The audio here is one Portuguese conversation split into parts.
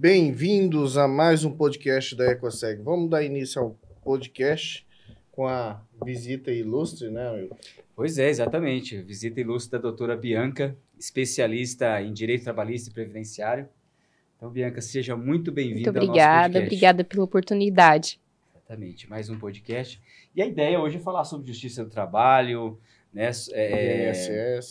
Bem-vindos a mais um podcast da Ecoseg. Vamos dar início ao podcast com a visita ilustre, né, Will? Pois é, exatamente. Visita ilustre da doutora Bianca, especialista em Direito Trabalhista e Previdenciário. Então, Bianca, seja muito bem-vinda ao nosso podcast. Obrigada pela oportunidade. Exatamente, mais um podcast. E a ideia hoje é falar sobre Justiça do Trabalho, né,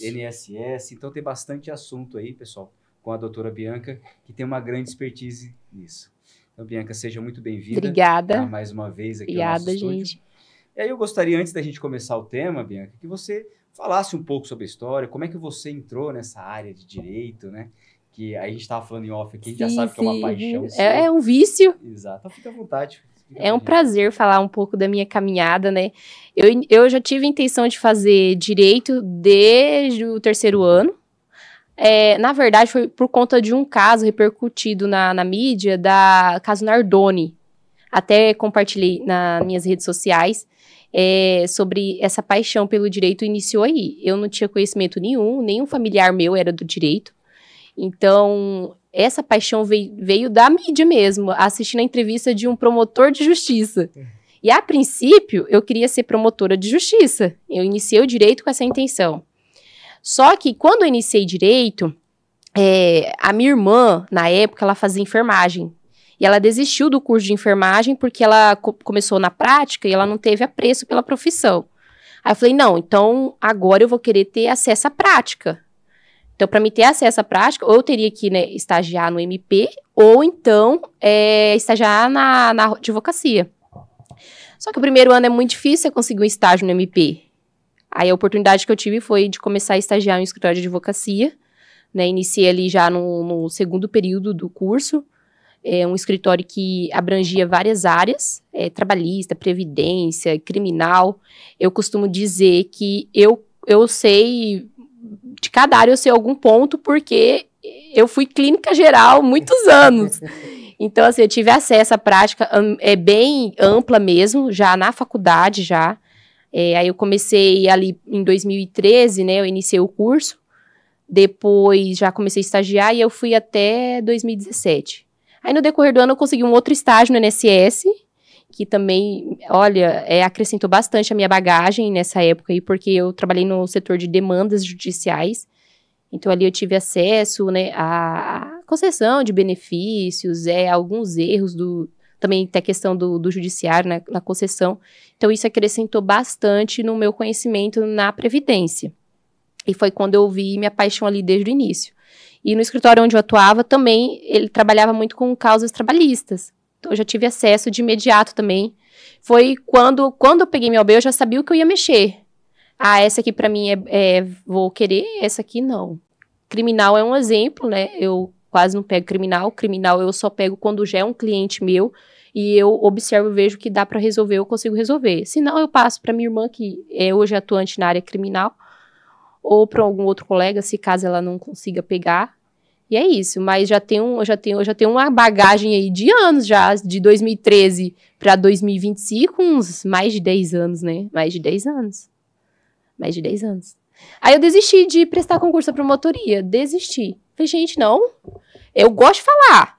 INSS. Então, tem bastante assunto aí, pessoal, com a doutora Bianca, que tem uma grande expertise nisso. Então, Bianca, seja muito bem-vinda. Obrigada. Tá, mais uma vez aqui ao nosso estúdio. Gente. E aí eu gostaria, antes da gente começar o tema, Bianca, que você falasse um pouco sobre a história, como é que você entrou nessa área de direito, né? Que aí a gente estava falando em off aqui, a gente já sabe que é uma paixão. É um vício. Exato, então fica à vontade. É um prazer falar um pouco da minha caminhada, né? Eu já tive a intenção de fazer direito desde o terceiro ano. Na verdade, foi por conta de um caso repercutido na mídia, caso Nardoni. Até compartilhei nas minhas redes sociais sobre essa paixão pelo direito iniciou aí. Eu não tinha conhecimento nenhum familiar meu era do direito. Então, essa paixão veio da mídia mesmo, assistindo a entrevista de um promotor de justiça. E, a princípio, eu queria ser promotora de justiça. Eu iniciei o direito com essa intenção. Só que, quando eu iniciei direito, a minha irmã, na época, ela fazia enfermagem. E ela desistiu do curso de enfermagem porque ela começou na prática e ela não teve apreço pela profissão. Aí eu falei, não, então agora eu vou querer ter acesso à prática. Então, para me ter acesso à prática, ou eu teria que estagiar no MP, ou então estagiar na advocacia. Só que o primeiro ano é muito difícil você conseguir um estágio no MP. Aí a oportunidade que eu tive foi de começar a estagiar em um escritório de advocacia. Né, iniciei ali já no segundo período do curso. Um escritório que abrangia várias áreas, trabalhista, previdência, criminal. Eu costumo dizer que eu sei... De cada área eu sei algum ponto, porque eu fui clínica geral muitos anos. Então, assim, eu tive acesso à prática bem ampla mesmo, já na faculdade, já. Aí eu comecei ali em 2013, né, eu iniciei o curso. Depois já comecei a estagiar e eu fui até 2017. Aí no decorrer do ano eu consegui um outro estágio no INSS, que também, olha, acrescentou bastante a minha bagagem nessa época aí, porque eu trabalhei no setor de demandas judiciais, então ali eu tive acesso, né, à concessão de benefícios, alguns erros também tem a questão do judiciário, né, na concessão, então isso acrescentou bastante no meu conhecimento na Previdência, e foi quando eu vi minha paixão ali desde o início. E no escritório onde eu atuava também, ele trabalhava muito com causas trabalhistas. Então, eu já tive acesso de imediato também. Foi quando eu peguei minha OAB, eu já sabia o que eu ia mexer. Essa aqui pra mim vou querer, essa aqui não. Criminal é um exemplo, né? Eu quase não pego criminal. Criminal eu só pego quando já é um cliente meu e eu observo e vejo que dá pra resolver, eu consigo resolver. Se não, eu passo pra minha irmã, que é hoje atuante na área criminal, ou para algum outro colega, se caso ela não consiga pegar. E é isso, mas eu já tenho uma bagagem aí de anos já, de 2013 para 2025, uns mais de 10 anos, né? Mais de 10 anos. Aí eu desisti de prestar concurso à promotoria, desisti. Falei, gente, não, eu gosto de falar,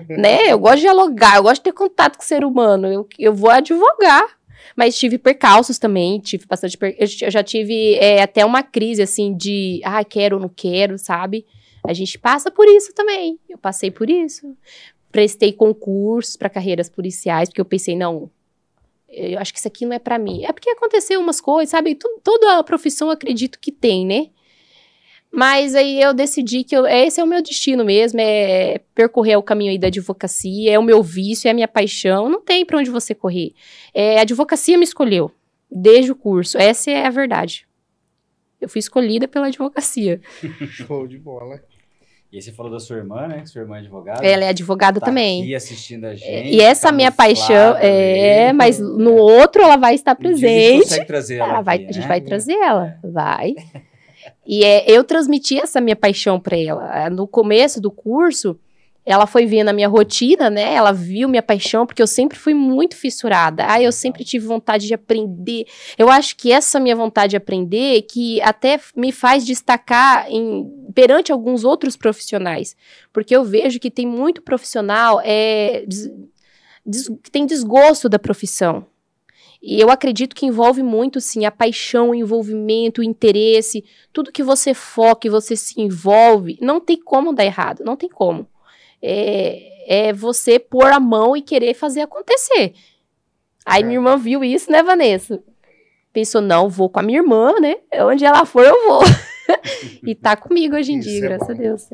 né? Eu gosto de dialogar, eu gosto de ter contato com o ser humano, eu vou advogar. Mas tive percalços também, tive bastante... Eu já tive até uma crise, assim, de... quero ou não quero, sabe? A gente passa por isso também. Eu passei por isso. Prestei concursos para carreiras policiais, porque eu pensei, não, eu acho que isso aqui não é para mim. É porque aconteceu umas coisas, sabe? Toda a profissão eu acredito que tem, né? Mas aí eu decidi que esse é o meu destino mesmo, percorrer o caminho aí da advocacia, é o meu vício, é a minha paixão, não tem pra onde você correr. A advocacia me escolheu, desde o curso, essa é a verdade. Eu fui escolhida pela advocacia. Show de bola. E aí você falou da sua irmã, né? Que sua irmã é advogada. Ela é advogada também. Aqui assistindo a gente. E essa minha paixão, mas no outro ela vai estar presente. A gente consegue trazer ela aqui, a gente vai trazer ela, vai. E eu transmiti essa minha paixão para ela. No começo do curso, ela foi vendo a minha rotina, né? Ela viu minha paixão, porque eu sempre fui muito fissurada. Eu sempre tive vontade de aprender. Eu acho que essa minha vontade de aprender que até me faz destacar perante alguns outros profissionais. Porque eu vejo que tem muito profissional que tem desgosto da profissão. E eu acredito que envolve muito, sim, a paixão, o envolvimento, o interesse. Tudo que você foca e você se envolve, não tem como dar errado, não tem como. É você pôr a mão e querer fazer acontecer. Aí minha irmã viu isso, né, Vanessa? Pensou, não, vou com a minha irmã, né? Onde ela for, eu vou. E tá comigo hoje em dia, graças a Deus.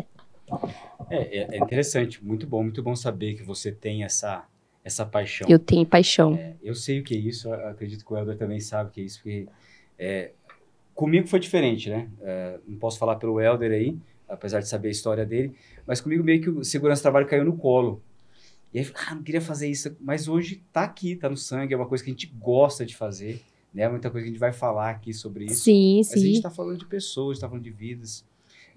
É interessante, muito bom saber que você tem essa paixão. Eu tenho paixão. Eu sei o que é isso, acredito que o Helder também sabe o que é isso, porque comigo foi diferente, né? Não posso falar pelo Helder aí, apesar de saber a história dele, mas comigo meio que o segurança do trabalho caiu no colo. E aí, não queria fazer isso, mas hoje tá aqui, tá no sangue, é uma coisa que a gente gosta de fazer, né? Muita coisa que a gente vai falar aqui sobre isso. Sim, mas sim. A gente tá falando de pessoas, tá falando de vidas.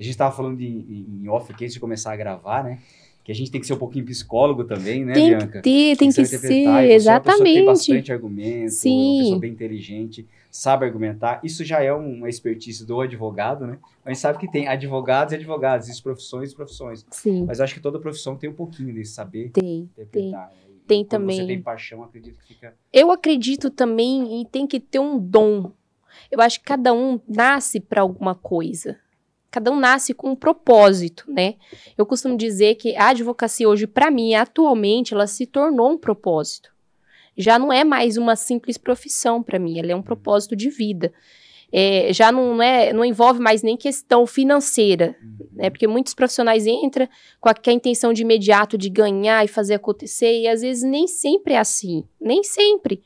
A gente tava falando em off aqui antes de começar a gravar, né? Que a gente tem que ser um pouquinho psicólogo também, né, Bianca? Tem que ser, exatamente. Uma pessoa que tem bastante argumento, sim. uma pessoa bem inteligente, sabe argumentar. Isso já é uma expertise do advogado, né? A gente sabe que tem advogados e advogados, existem profissões e profissões. Sim. Mas eu acho que toda profissão tem um pouquinho desse saber interpretar. Tem quando também. Você tem paixão, acredito que fica... Eu acredito também em tem que ter um dom. Eu acho que cada um nasce para alguma coisa. Cada um nasce com um propósito, né? Eu costumo dizer que a advocacia hoje, para mim, atualmente, ela se tornou um propósito. Já não é mais uma simples profissão para mim, ela é um propósito de vida. Já não envolve mais nem questão financeira, né? Porque muitos profissionais entram com a intenção de imediato de ganhar e fazer acontecer, e às vezes nem sempre é assim, nem sempre.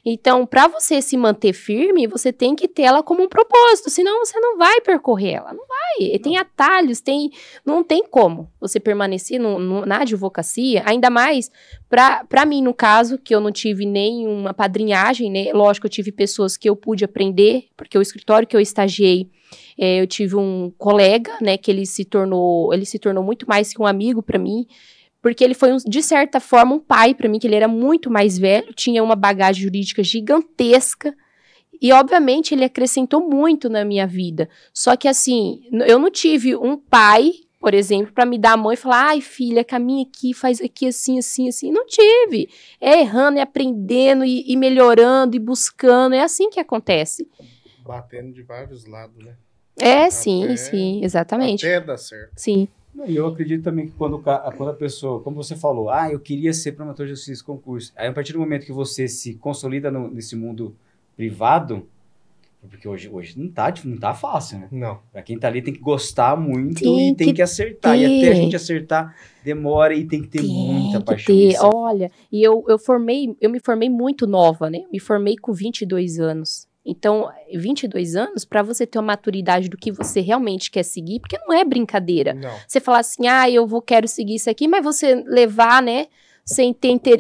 Então, para você se manter firme, você tem que ter ela como um propósito, senão você não vai percorrer ela, não vai. Não. Tem atalhos, não tem como você permanecer na advocacia, ainda mais para mim, no caso, que eu não tive nenhuma padrinhagem, né? Lógico, eu tive pessoas que eu pude aprender, porque o escritório que eu estagiei, eu tive um colega, né, que ele se tornou muito mais que um amigo para mim, porque ele foi, de certa forma, um pai para mim, que ele era muito mais velho, tinha uma bagagem jurídica gigantesca, e, obviamente, ele acrescentou muito na minha vida. Só que, assim, eu não tive um pai, por exemplo, para me dar a mão e falar, ai, filha, caminha aqui, faz aqui, assim, assim, assim. Não tive. É errando, é aprendendo, e melhorando, e buscando, é assim que acontece. Batendo de vários lados, né? Sim, exatamente. Até dar certo. Sim. E eu acredito também que quando a pessoa, como você falou, eu queria ser promotor de justiça concurso. Aí, a partir do momento que você se consolida nesse mundo privado, porque hoje não tá fácil, né? Não. Pra quem tá ali tem que gostar muito e tem que acertar. E até a gente acertar demora e tem que ter muita paixão. Olha, e eu me formei muito nova, né? Me formei com 22 anos. Então, 22 anos, para você ter uma maturidade do que você realmente quer seguir, porque não é brincadeira. Não. Você falar assim, quero seguir isso aqui, mas você levar, né, sem ter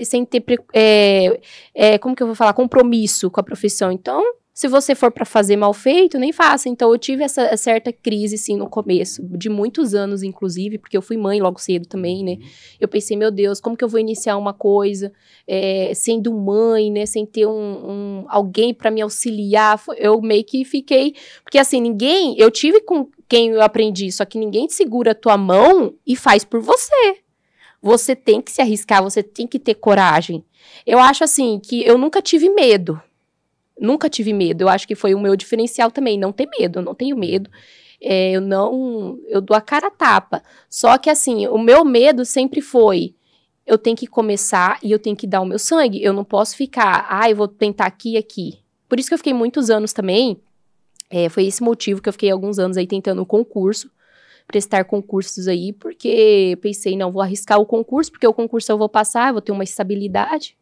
como que eu vou falar, compromisso com a profissão. Então, se você for para fazer mal feito, nem faça. Então, eu tive essa certa crise, sim, no começo, de muitos anos, inclusive, porque eu fui mãe logo cedo também, né? Eu pensei, meu Deus, como que eu vou iniciar uma coisa sendo mãe, né? Sem ter alguém para me auxiliar. Eu meio que fiquei... Porque, assim, eu tive com quem eu aprendi, só que ninguém te segura a tua mão e faz por você. Você tem que se arriscar, você tem que ter coragem. Eu acho, assim, que eu nunca tive medo. Nunca tive medo, eu acho que foi o meu diferencial também, não ter medo, eu não tenho medo, eu dou a cara a tapa, só que assim, o meu medo sempre foi, eu tenho que começar e eu tenho que dar o meu sangue, eu não posso ficar, eu vou tentar aqui e aqui, por isso que eu fiquei muitos anos também, foi esse motivo que eu fiquei alguns anos aí tentando um concurso, prestar concursos aí, porque eu pensei, não, vou arriscar o concurso, porque o concurso eu vou passar, eu vou ter uma estabilidade.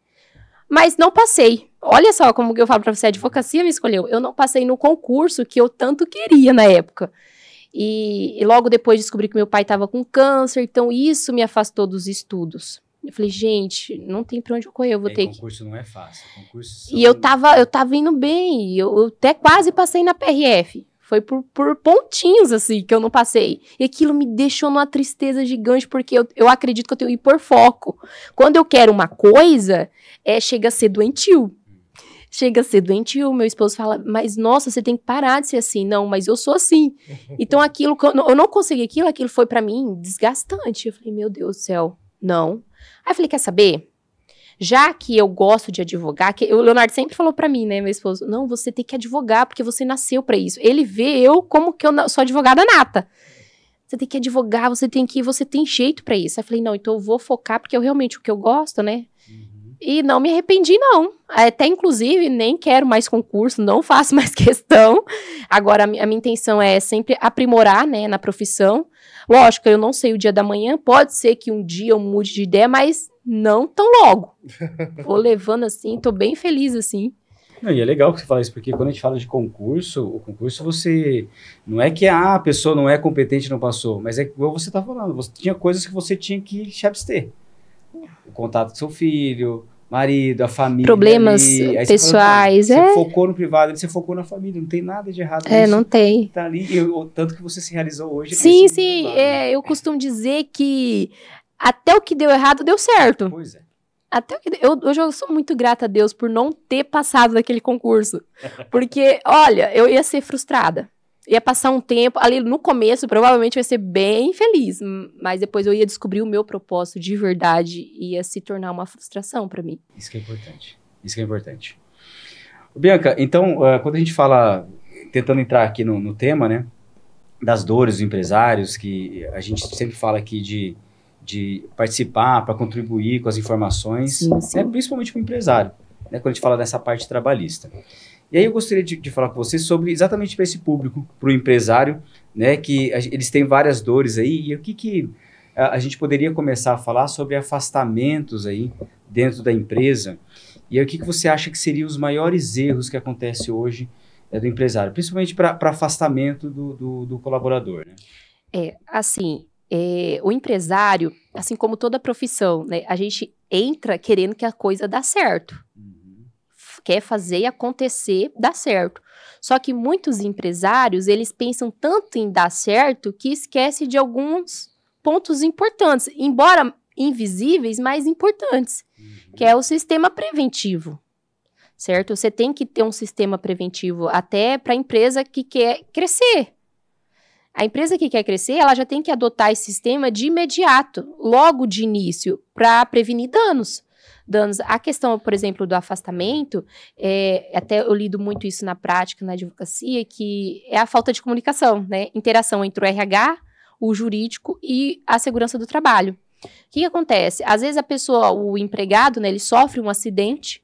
Mas não passei. Olha só como que eu falo pra você, a advocacia me escolheu. Eu não passei no concurso que eu tanto queria na época. E logo depois descobri que meu pai estava com câncer, então isso me afastou dos estudos. Eu falei, gente, não tem pra onde eu correr, eu vou ter que... Concurso não é fácil. E eu tava indo bem, eu até quase passei na PRF. Foi por pontinhos, assim, que eu não passei. E aquilo me deixou numa tristeza gigante, porque eu acredito que eu tenho hiperfoco. Quando eu quero uma coisa, chega a ser doentio. Chega a ser doentio, meu esposo fala, mas nossa, você tem que parar de ser assim. Não, mas eu sou assim. Então aquilo, eu não consegui aquilo foi pra mim desgastante. Eu falei, meu Deus do céu, não. Aí eu falei, quer saber? Já que eu gosto de advogar, o Leonardo sempre falou pra mim, né, meu esposo, não, você tem que advogar, porque você nasceu pra isso. Ele vê eu como que eu sou advogada nata. Você tem que advogar, você tem jeito pra isso. Aí eu falei, não, então eu vou focar, porque realmente o que eu gosto, né? E não me arrependi, não. Até, inclusive, nem quero mais concurso, não faço mais questão. Agora, a minha intenção é sempre aprimorar, né, na profissão. Lógico, eu não sei o dia da manhã, pode ser que um dia eu mude de ideia, mas não tão logo. Vou levando assim, tô bem feliz assim. Não, e é legal que você fala isso, porque quando a gente fala de concurso, o concurso você... Não é que a pessoa não é competente e não passou, mas é igual você tá falando, tinha coisas que você tinha que se abster. O contato com seu filho, marido, a família. Problemas pessoais, Você focou no privado, você focou na família, não tem nada de errado nisso. Não tem. Tá ali, tanto que você se realizou hoje. Sim, eu costumo dizer que até o que deu errado, deu certo. Pois é. Até o que hoje eu sou muito grata a Deus por não ter passado naquele concurso. Porque, olha, eu ia ser frustrada. Ia passar um tempo, ali no começo, provavelmente eu ia ser bem feliz. Mas depois eu ia descobrir o meu propósito de verdade e ia se tornar uma frustração para mim. Isso que é importante. Isso que é importante. Bianca, então, quando a gente fala, tentando entrar aqui no tema, né? Das dores dos empresários, que a gente sempre fala aqui de participar, para contribuir com as informações, sim. Principalmente para o empresário, né, quando a gente fala dessa parte trabalhista. E aí eu gostaria de falar com você sobre exatamente para esse público, para o empresário, né, que eles têm várias dores aí, e o que a gente poderia começar a falar sobre afastamentos aí dentro da empresa, e aí o que você acha que seriam os maiores erros que acontecem hoje do empresário, principalmente para afastamento do colaborador, né? O empresário, assim como toda profissão, né, a gente entra querendo que a coisa dá certo. Quer fazer e acontecer, dá certo. Só que muitos empresários, eles pensam tanto em dar certo que esquecem de alguns pontos importantes, embora invisíveis, mas importantes, que é o sistema preventivo, certo? Você tem que ter um sistema preventivo até para a empresa que quer crescer. A empresa que quer crescer, ela já tem que adotar esse sistema de imediato, logo de início, para prevenir danos. A questão, por exemplo, do afastamento, até eu lido muito isso na prática, na advocacia, que é a falta de comunicação, né? Interação entre o RH, o jurídico e a segurança do trabalho. O que acontece? Às vezes o empregado, né, ele sofre um acidente,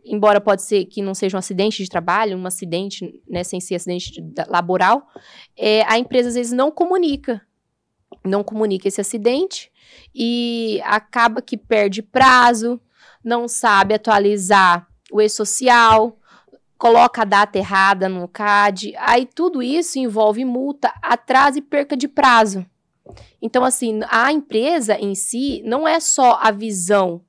embora pode ser que não seja um acidente de trabalho, um acidente, né, sem ser acidente laboral, a empresa às vezes não comunica esse acidente e acaba que perde prazo, não sabe atualizar o e-social, coloca a data errada no CAD, aí tudo isso envolve multa, atraso e perca de prazo. Então, assim, a empresa em si não é só a visão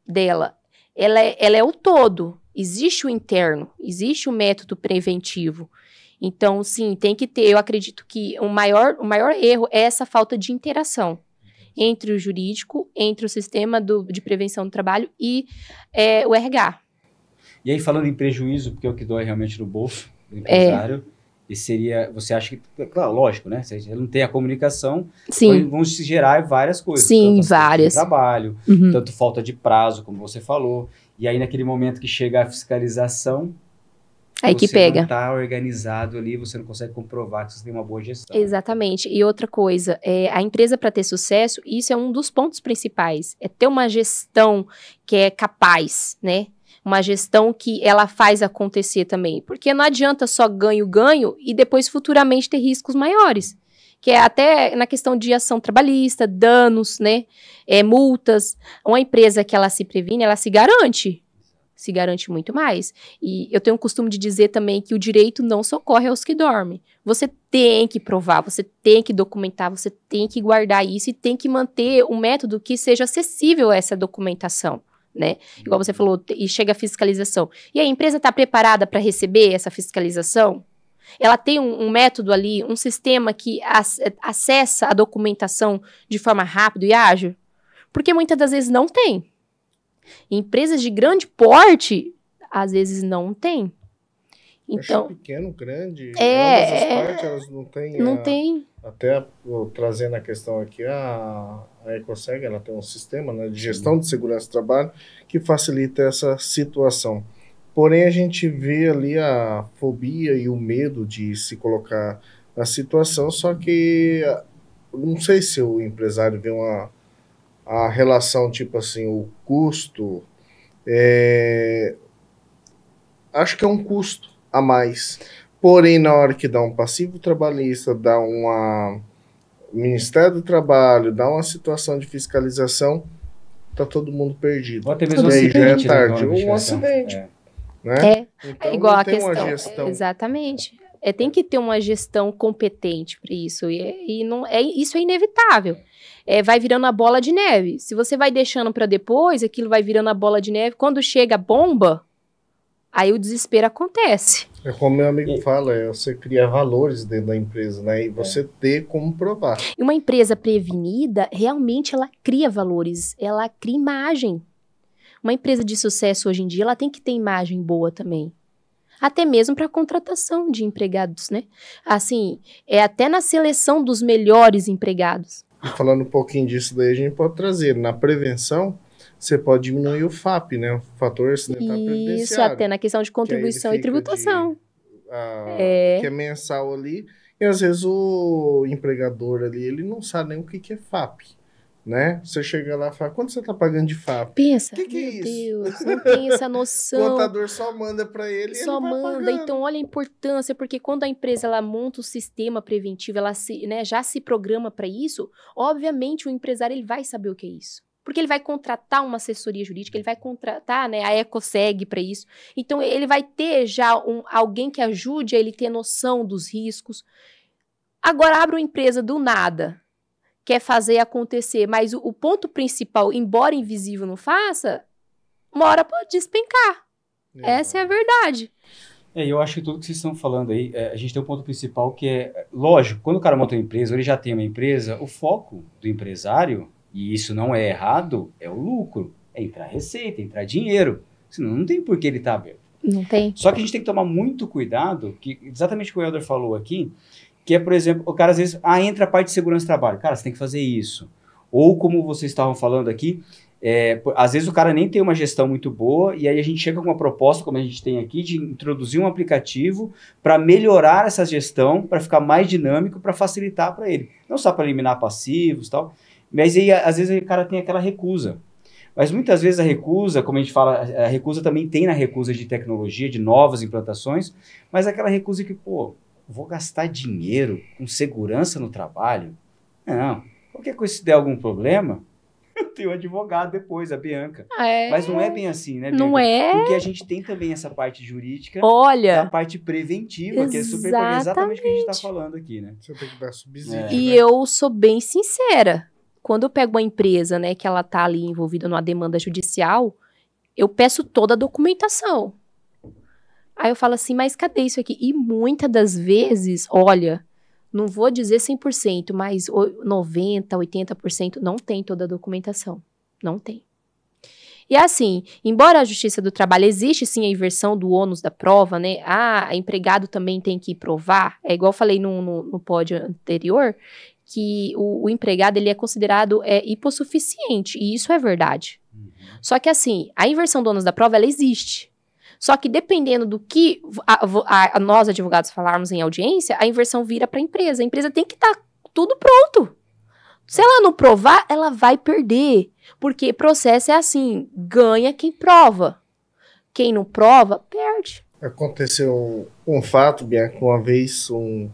dela, ela é o todo. Existe o interno, existe o método preventivo. Então, sim, tem que ter, eu acredito que o maior erro é essa falta de interação entre o jurídico, entre o sistema de prevenção do trabalho e o RH. E aí, falando em prejuízo, porque é o que dói realmente no bolso do empresário, e seria, você acha que, claro, lógico, né? Se ele não tem a comunicação, vão se gerar várias coisas. Sim, tanto várias. De trabalho, tanto falta de prazo, como você falou. E aí, naquele momento que chega a fiscalização, aí que pega. Você não está organizado ali, você não consegue comprovar que você tem uma boa gestão. Exatamente. E outra coisa, a empresa, para ter sucesso, isso é um dos pontos principais, é ter uma gestão que é capaz, né? Uma gestão que ela faz acontecer também. Porque não adianta só ganho e depois futuramente ter riscos maiores. Que é até na questão de ação trabalhista, danos, né? Multas. Uma empresa que ela se previne, ela se garante muito mais. E eu tenho o costume de dizer também que o direito não socorre aos que dormem. Você tem que provar, você tem que documentar, você tem que guardar isso e tem que manter um método que seja acessível a essa documentação, né? Igual você falou, e chega a fiscalização. E a empresa está preparada para receber essa fiscalização? Ela tem um método ali, um sistema que acessa a documentação de forma rápida e ágil? Porque muitas das vezes não tem. Empresas de grande porte, às vezes não tem. Então, pequeno, grande, ambas as partes, elas não têm... Não tem. Até trazendo a questão aqui, a EcoSeg, ela tem um sistema, né, de gestão de segurança do trabalho que facilita essa situação. Porém, a gente vê ali a fobia e o medo de se colocar na situação, só que não sei se o empresário vê a relação, tipo assim, o custo, acho que é um custo a mais. Porém, na hora que dá um passivo trabalhista, dá um Ministério do Trabalho, dá uma situação de fiscalização, tá todo mundo perdido. Ou até mesmo e aí já é tarde. Um acidente. Né? Então, igual a questão. Exatamente. Tem que ter uma gestão competente para isso. Isso é inevitável. Vai virando a bola de neve. Se você vai deixando para depois, aquilo vai virando a bola de neve. Quando chega a bomba, aí o desespero acontece. É como meu amigo fala, você cria valores dentro da empresa, né? E você ter como provar. E uma empresa prevenida, realmente ela cria valores, ela cria imagem. Uma empresa de sucesso hoje em dia, ela tem que ter imagem boa também. Até mesmo para a contratação de empregados, né? Assim, até na seleção dos melhores empregados. E falando um pouquinho disso daí, a gente pode trazer. Na prevenção, você pode diminuir o FAP, né? O fator acidental previdenciário. Isso, até na questão de contribuição e tributação. Que é mensal ali. E às vezes o empregador ali, ele não sabe nem o que é FAP. Né? Você chega lá e fala, quanto você tá pagando de FAP? Pensa, que é meu isso? Deus, não tem essa noção. O contador só manda para ele só ele vai manda, pagando. Então olha a importância, porque quando a empresa ela monta o sistema preventivo, ela já se programa para isso, obviamente o empresário ele vai saber o que é isso. Porque ele vai contratar uma assessoria jurídica, ele vai contratar, né, a EcoSeg para isso. Então ele vai ter já alguém que ajude a ele ter noção dos riscos. Agora abre uma empresa do nada, quer fazer acontecer, mas o ponto principal, embora invisível não faça, uma hora pode despencar. Essa é a verdade. Eu acho que tudo que vocês estão falando aí, a gente tem um ponto principal que é, lógico, quando o cara monta uma empresa, ou ele já tem uma empresa, o foco do empresário, e isso não é errado, é o lucro, é entrar receita, entrar dinheiro, senão não tem por que ele estar aberto. Não tem. Só que a gente tem que tomar muito cuidado, que exatamente o que o Helder falou aqui, que é, por exemplo, o cara às vezes, entra a parte de segurança do trabalho. Cara, você tem que fazer isso. Ou como vocês estavam falando aqui, às vezes o cara nem tem uma gestão muito boa, e aí a gente chega com uma proposta, como a gente tem aqui, de introduzir um aplicativo para melhorar essa gestão, para ficar mais dinâmico, para facilitar para ele. Não só para eliminar passivos e tal, mas aí às vezes o cara tem aquela recusa. Mas muitas vezes a recusa, como a gente fala, a recusa também tem na recusa de tecnologia, de novas implantações, mas aquela recusa que, vou gastar dinheiro com segurança no trabalho? Não. Qualquer coisa, se der algum problema, eu tenho um advogado depois, a Bianca. Mas não é bem assim, né, Bianca? Não é. Porque a gente tem também essa parte jurídica, a parte preventiva, que é super importante, exatamente o que a gente está falando aqui, né? Você tem que dar subsídio, E eu sou bem sincera. Quando eu pego uma empresa, né, que ela tá ali envolvida numa demanda judicial, eu peço toda a documentação. Aí eu falo assim, mas cadê isso aqui? E muitas das vezes, olha, não vou dizer 100%, mas 90%, 80% não tem toda a documentação. Não tem. E assim, embora a Justiça do Trabalho existe sim a inversão do ônus da prova, né? Empregado também tem que provar. É igual eu falei no pódio anterior, que o empregado ele é considerado hipossuficiente, e isso é verdade. Só que assim, a inversão do ônus da prova, ela existe. Só que dependendo do que nós, advogados, falarmos em audiência, a inversão vira para a empresa. A empresa tem que estar tudo pronto. Se ela não provar, ela vai perder. Porque processo é assim, ganha quem prova. Quem não prova, perde. Aconteceu um fato, Bianca, uma vez um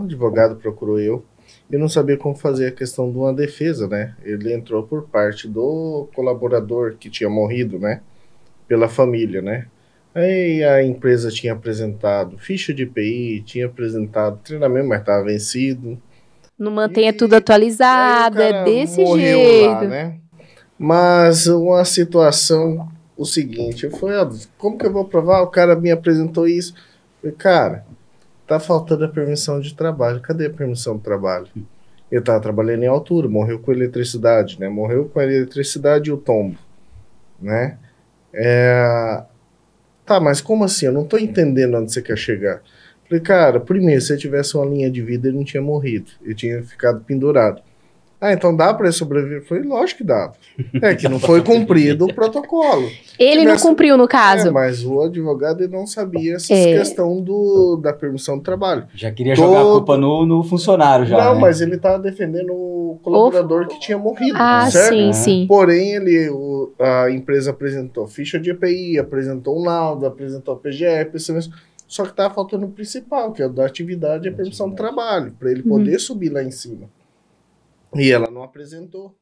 advogado procurou eu não sabia como fazer a questão de uma defesa, né? Ele entrou por parte do colaborador que tinha morrido, né? Pela família, né? Aí a empresa tinha apresentado ficha de IPI, tinha apresentado treinamento, mas estava vencido. Não mantenha tudo atualizado, é desse jeito. Lá, jeito. Né? Mas uma situação, o seguinte, como que eu vou provar? O cara me apresentou isso. Eu falei, cara, tá faltando a permissão de trabalho. Cadê a permissão de trabalho? Ele estava trabalhando em altura, morreu com eletricidade, né? Morreu com a eletricidade e o tombo, né? Tá, mas como assim? Eu não tô entendendo onde você quer chegar. Falei, cara, primeiro, se ele tivesse uma linha de vida, ele não tinha morrido. Ele tinha ficado pendurado. Ah, então dá para ele sobreviver? Eu falei, lógico que dá. É que não foi cumprido o protocolo. Ele não cumpriu, no caso. Mas o advogado ele não sabia essa questão da permissão do trabalho. Já queria jogar a culpa no funcionário já. Não, né? Mas ele estava defendendo o colaborador que tinha morrido. Certo? Sim, sim. Porém, a empresa apresentou ficha de EPI, apresentou um laudo, apresentou a PGE, só que estava faltando o principal, que é o da atividade e a permissão do trabalho, para ele poder subir lá em cima. E ela não apresentou.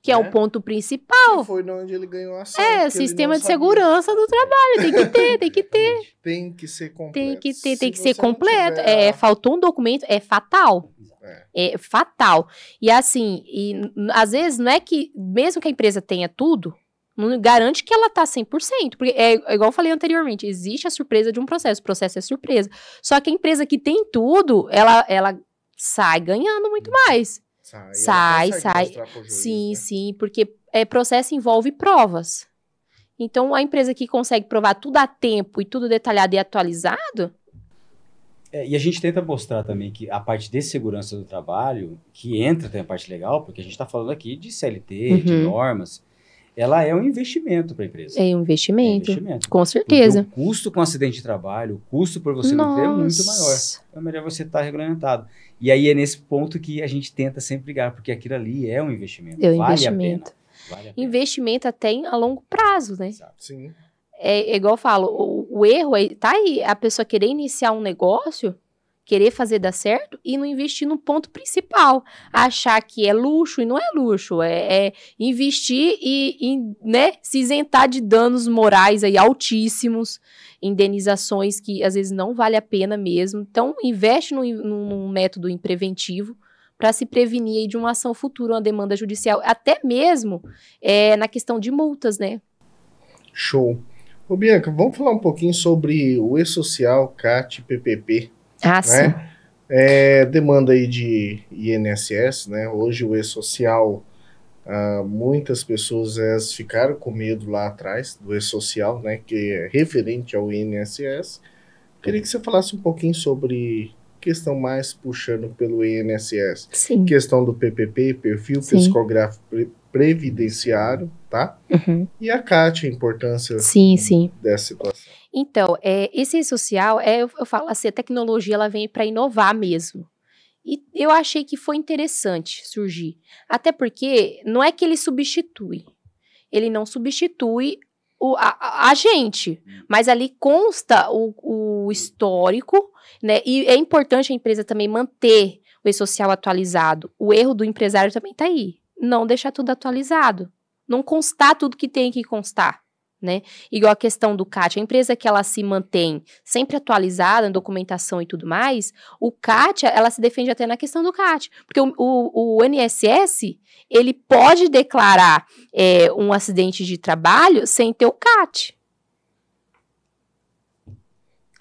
Que é o ponto principal. Que foi de onde ele ganhou a ação. Sistema de segurança do trabalho. Tem que ter. Tem que ser completo. Tem que ser completo. Faltou um documento, é fatal. É fatal. E assim, às vezes não é que, mesmo que a empresa tenha tudo, não garante que ela tá 100%. Porque igual eu falei anteriormente, existe a surpresa de um processo. O processo é surpresa. Só que a empresa que tem tudo, ela sai ganhando muito mais. Sai. Sim, porque processo envolve provas. Então, a empresa que consegue provar tudo a tempo e tudo detalhado e atualizado... E a gente tenta mostrar também que a parte de segurança do trabalho, que entra também a parte legal, porque a gente está falando aqui de CLT, de normas, ela é um investimento para a empresa. É um investimento, com certeza. Porque o custo com acidente de trabalho, o custo por você não ter é muito maior. É melhor você estar regulamentado. E aí é nesse ponto que a gente tenta sempre brigar, porque aquilo ali é um investimento. Vale a pena. Investimento até a longo prazo, né? Exato. Sim. É igual eu falo, o erro tá aí, a pessoa querer iniciar um negócio, querer fazer dar certo e não investir no ponto principal. Achar que é luxo e não é luxo, é investir e né, se isentar de danos morais aí altíssimos, indenizações que às vezes não vale a pena mesmo. Então, investe num método preventivo para se prevenir aí de uma ação futura, uma demanda judicial, até mesmo na questão de multas, né? Show. Ô, Bianca, vamos falar um pouquinho sobre o E-Social, CAT, PPP. Ah, sim. Né? Demanda aí de INSS, né? Hoje o E-Social, muitas pessoas ficaram com medo lá atrás do E-Social, né? Que é referente ao INSS. Queria que você falasse um pouquinho sobre questão mais puxando pelo INSS. Sim. Questão do PPP, perfil psicográfico previdenciário, tá? E a CAT, a importância dessa situação. Então, esse E-Social, eu falo assim, a tecnologia ela vem para inovar mesmo. E eu achei que foi interessante surgir. Até porque não é que ele substitui. Ele não substitui a gente. Mas ali consta o histórico, né? E é importante a empresa também manter o E-Social atualizado. O erro do empresário também está aí. Não deixar tudo atualizado. Não constar tudo que tem que constar. Né? Igual a questão do CAT, a empresa que ela se mantém sempre atualizada em documentação e tudo mais, o CAT, ela se defende até na questão do CAT, porque o INSS, ele pode declarar um acidente de trabalho sem ter o CAT.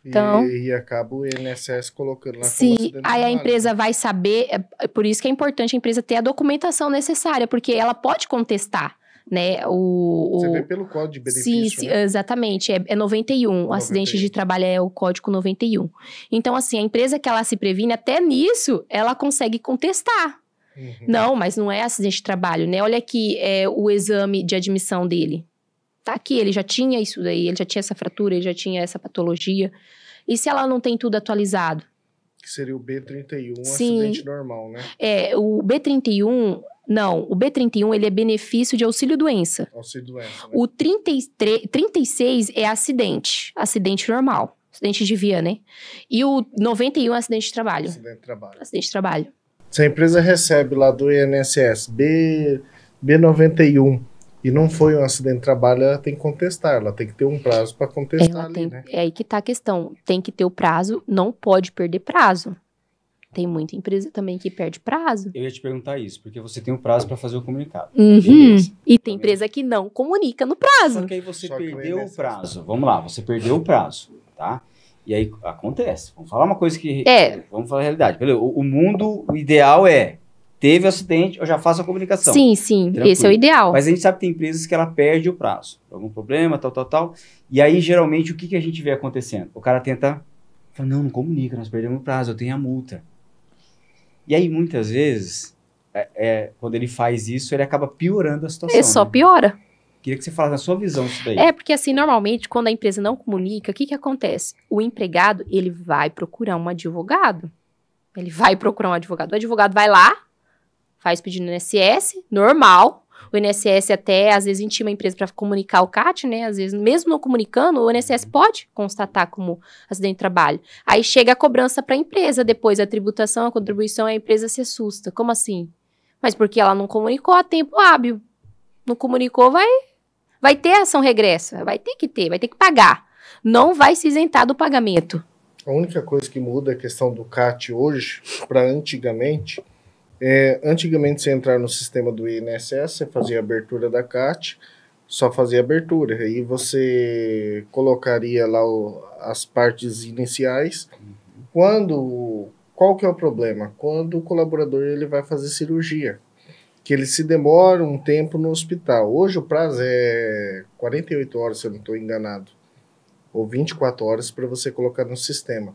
Então, e acaba o INSS colocando lá. Sim, aí a empresa vai saber, por isso que é importante a empresa ter a documentação necessária, porque ela pode contestar. Né, Você vê pelo código de benefício, sim, né? Exatamente, é 91, o acidente de trabalho é o código 91. Então, assim, a empresa que ela se previne, até nisso, ela consegue contestar. Não, mas não é acidente de trabalho, né? Olha aqui o exame de admissão dele. Tá aqui, ele já tinha isso daí, ele já tinha essa fratura, ele já tinha essa patologia. E se ela não tem tudo atualizado? Que seria o B31, acidente normal, né? O B31... Não, o B31 ele é benefício de auxílio-doença. Auxílio-doença, né? O 36 é acidente normal, acidente de via, né? E o 91 é acidente de trabalho. Acidente de trabalho. Se a empresa recebe lá do INSS B91 e não foi um acidente de trabalho, ela tem que contestar, ela tem que ter um prazo para contestar ali, né? É aí que tá a questão, tem que ter o prazo, não pode perder prazo. Tem muita empresa também que perde prazo. Eu ia te perguntar isso, porque você tem um prazo para fazer o comunicado. E tem empresa que não comunica no prazo. Só que aí você perdeu o prazo. Vamos lá, você perdeu o prazo, tá? E aí acontece. Vamos falar uma coisa que... Vamos falar a realidade. O mundo, o ideal teve acidente, eu já faço a comunicação. Sim, tranquilo. Esse é o ideal. Mas a gente sabe que tem empresas que ela perde o prazo. Algum problema, tal. E aí, geralmente, o que a gente vê acontecendo? O cara tenta... Fala, não comunica, nós perdemos o prazo, eu tenho a multa. E aí, muitas vezes, quando ele faz isso, ele acaba piorando a situação. Ele só piora. Queria que você falasse na sua visão isso daí. Porque assim, normalmente, quando a empresa não comunica, o que acontece? O empregado, ele vai procurar um advogado. O advogado vai lá, faz pedido no INSS, normal. O INSS até, às vezes, intima a empresa para comunicar o CAT, né? Às vezes, mesmo não comunicando, o INSS pode constatar como acidente de trabalho. Aí chega a cobrança para a empresa, depois a tributação, a contribuição, a empresa se assusta. Como assim? Mas porque ela não comunicou a tempo hábil. Não comunicou, vai ter ação regressa, vai ter que pagar. Não vai se isentar do pagamento. A única coisa que muda é a questão do CAT hoje para antigamente. Antigamente, você entrar no sistema do INSS, você fazia a abertura da CAT, só fazia abertura. Aí você colocaria lá as partes iniciais. Qual que é o problema? Quando o colaborador ele vai fazer cirurgia, que ele se demora um tempo no hospital. Hoje o prazo é 48 horas, se eu não estou enganado, ou 24 horas para você colocar no sistema.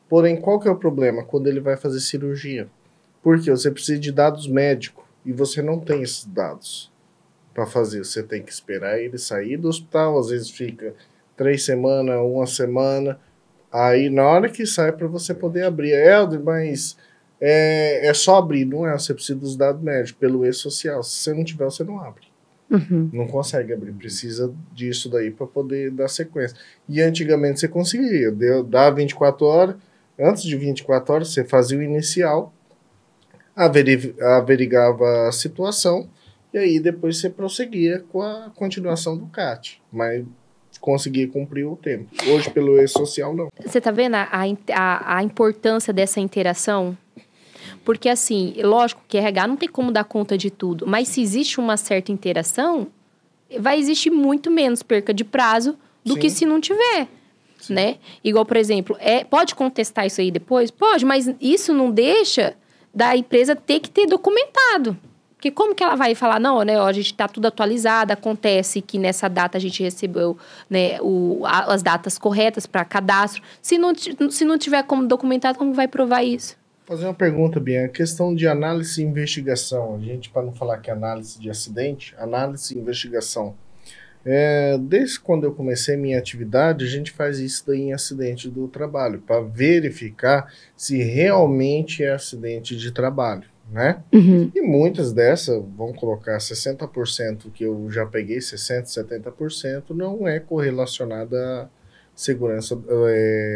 Porém, qual que é o problema? Quando ele vai fazer cirurgia. Porque você precisa de dados médicos e você não tem esses dados para fazer. Você tem que esperar ele sair do hospital, às vezes fica 3 semanas, 1 semana. Aí, na hora que sai, para você poder abrir. Helder, mas é só abrir, não é? Você precisa dos dados médicos, pelo e-social. Se você não tiver, você não abre. Uhum. Não consegue abrir. Precisa disso daí para poder dar sequência. E antigamente você conseguia. Dá 24 horas. Antes de 24 horas, você fazia o inicial, averigava a situação, e aí depois você prosseguia com a continuação do CAT. Mas conseguia cumprir o tempo. Hoje, pelo e-social, não. Você tá vendo a importância dessa interação? Porque, assim, lógico que RH não tem como dar conta de tudo, mas se existe uma certa interação, vai existir muito menos perca de prazo do que se não tiver, né? Igual, por exemplo, pode contestar isso aí depois? Pode, mas isso não deixa da empresa ter que ter documentado. Porque como que ela vai falar, não, né, a gente está tudo atualizado, acontece que nessa data a gente recebeu, né, as datas corretas para cadastro. Se não tiver como documentado, como vai provar isso? Fazer uma pergunta, Bianca. Questão de análise e investigação. A gente, para não falar que é análise de acidente, análise e investigação. Desde quando eu comecei minha atividade, a gente faz isso daí em acidente do trabalho, para verificar se realmente é acidente de trabalho, né? Uhum. E muitas dessas, vamos colocar 60% que eu já peguei, 60%, 70%, não é correlacionada a segurança,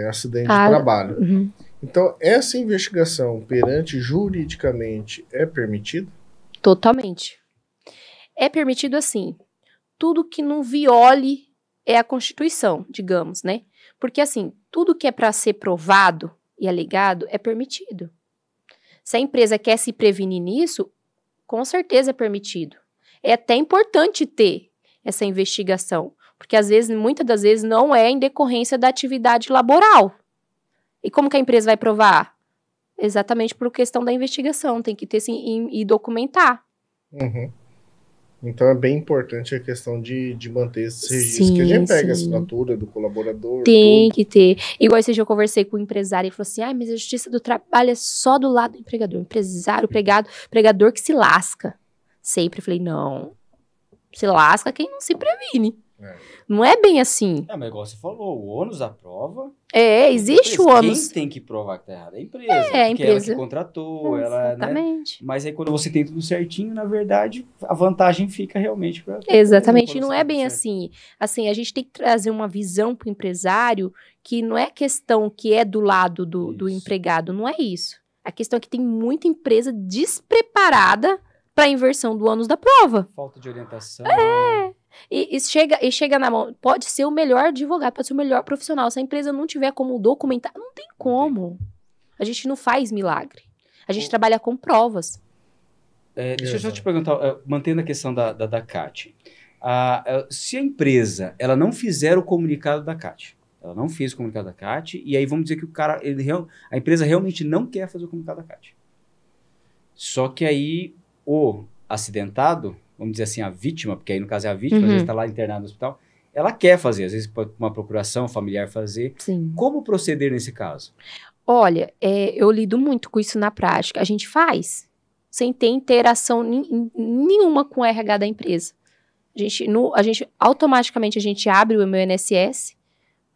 acidente de trabalho. Uhum. Então, essa investigação perante juridicamente é permitida? Totalmente. É permitido assim, tudo que não viole a Constituição, digamos, né? Porque assim, tudo que é para ser provado e alegado é permitido. Se a empresa quer se prevenir nisso, com certeza é permitido. É até importante ter essa investigação, porque às vezes, muitas das vezes, não é em decorrência da atividade laboral. E como que a empresa vai provar? Exatamente por questão da investigação, tem que ter sim, e documentar. Uhum. Então é bem importante a questão de manter esses registros, que a gente pega a assinatura do colaborador. Tem que ter. Igual esse dia eu conversei com o empresário e falou assim, mas a justiça do trabalho é só do lado do empregador. Empresário, pregador que se lasca. Sempre falei, não, se lasca quem não se previne. Não é bem assim. Mas igual você falou, o ônus da prova... existe o ônus. Quem tem que provar que tá errado? É a empresa. A empresa. Ela que contratou, Exatamente. Né? Mas aí quando você tem tudo certinho, na verdade, a vantagem fica realmente para... Exatamente, e não é bem assim. Assim, a gente tem que trazer uma visão para o empresário que não é questão que é do lado do empregado, não é isso. A questão é que tem muita empresa despreparada para a inversão do ônus da prova. Falta de orientação. E chega na mão, pode ser o melhor advogado, pode ser o melhor profissional. Se a empresa não tiver como documentar, não tem como. A gente não faz milagre. A gente trabalha com provas. Deixa eu só te perguntar, mantendo a questão da CAT. Se a empresa ela não fizer o comunicado da CAT, Ela não fez o comunicado da CAT, e aí vamos dizer que a empresa realmente não quer fazer o comunicado da CAT. Só que aí o acidentado, vamos dizer assim, a vítima, porque aí no caso é a vítima, às vezes está lá internada no hospital, ela quer fazer, às vezes pode uma procuração familiar fazer. Sim. Como proceder nesse caso? Olha, eu lido muito com isso na prática. A gente faz sem ter interação nenhuma com o RH da empresa. Automaticamente a gente abre o meu INSS,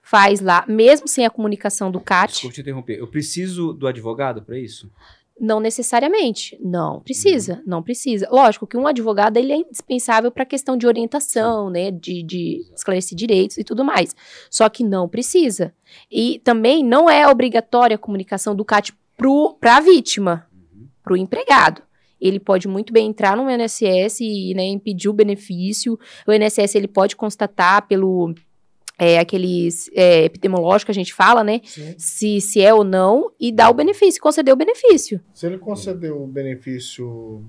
faz lá, mesmo sem a comunicação do CAT. Desculpa te interromper. Eu preciso do advogado para isso? Não necessariamente. Não precisa. Não precisa. Lógico que um advogado ele é indispensável para a questão de orientação, né? De esclarecer direitos e tudo mais. Só que não precisa. E também não é obrigatória a comunicação do CAT para a vítima, para o empregado. Ele pode muito bem entrar no INSS e, né, impedir o benefício. O INSS ele pode constatar pelo epidemiológico que a gente fala, né? Se é ou não, e dar o benefício, conceder o benefício. Se ele conceder o benefício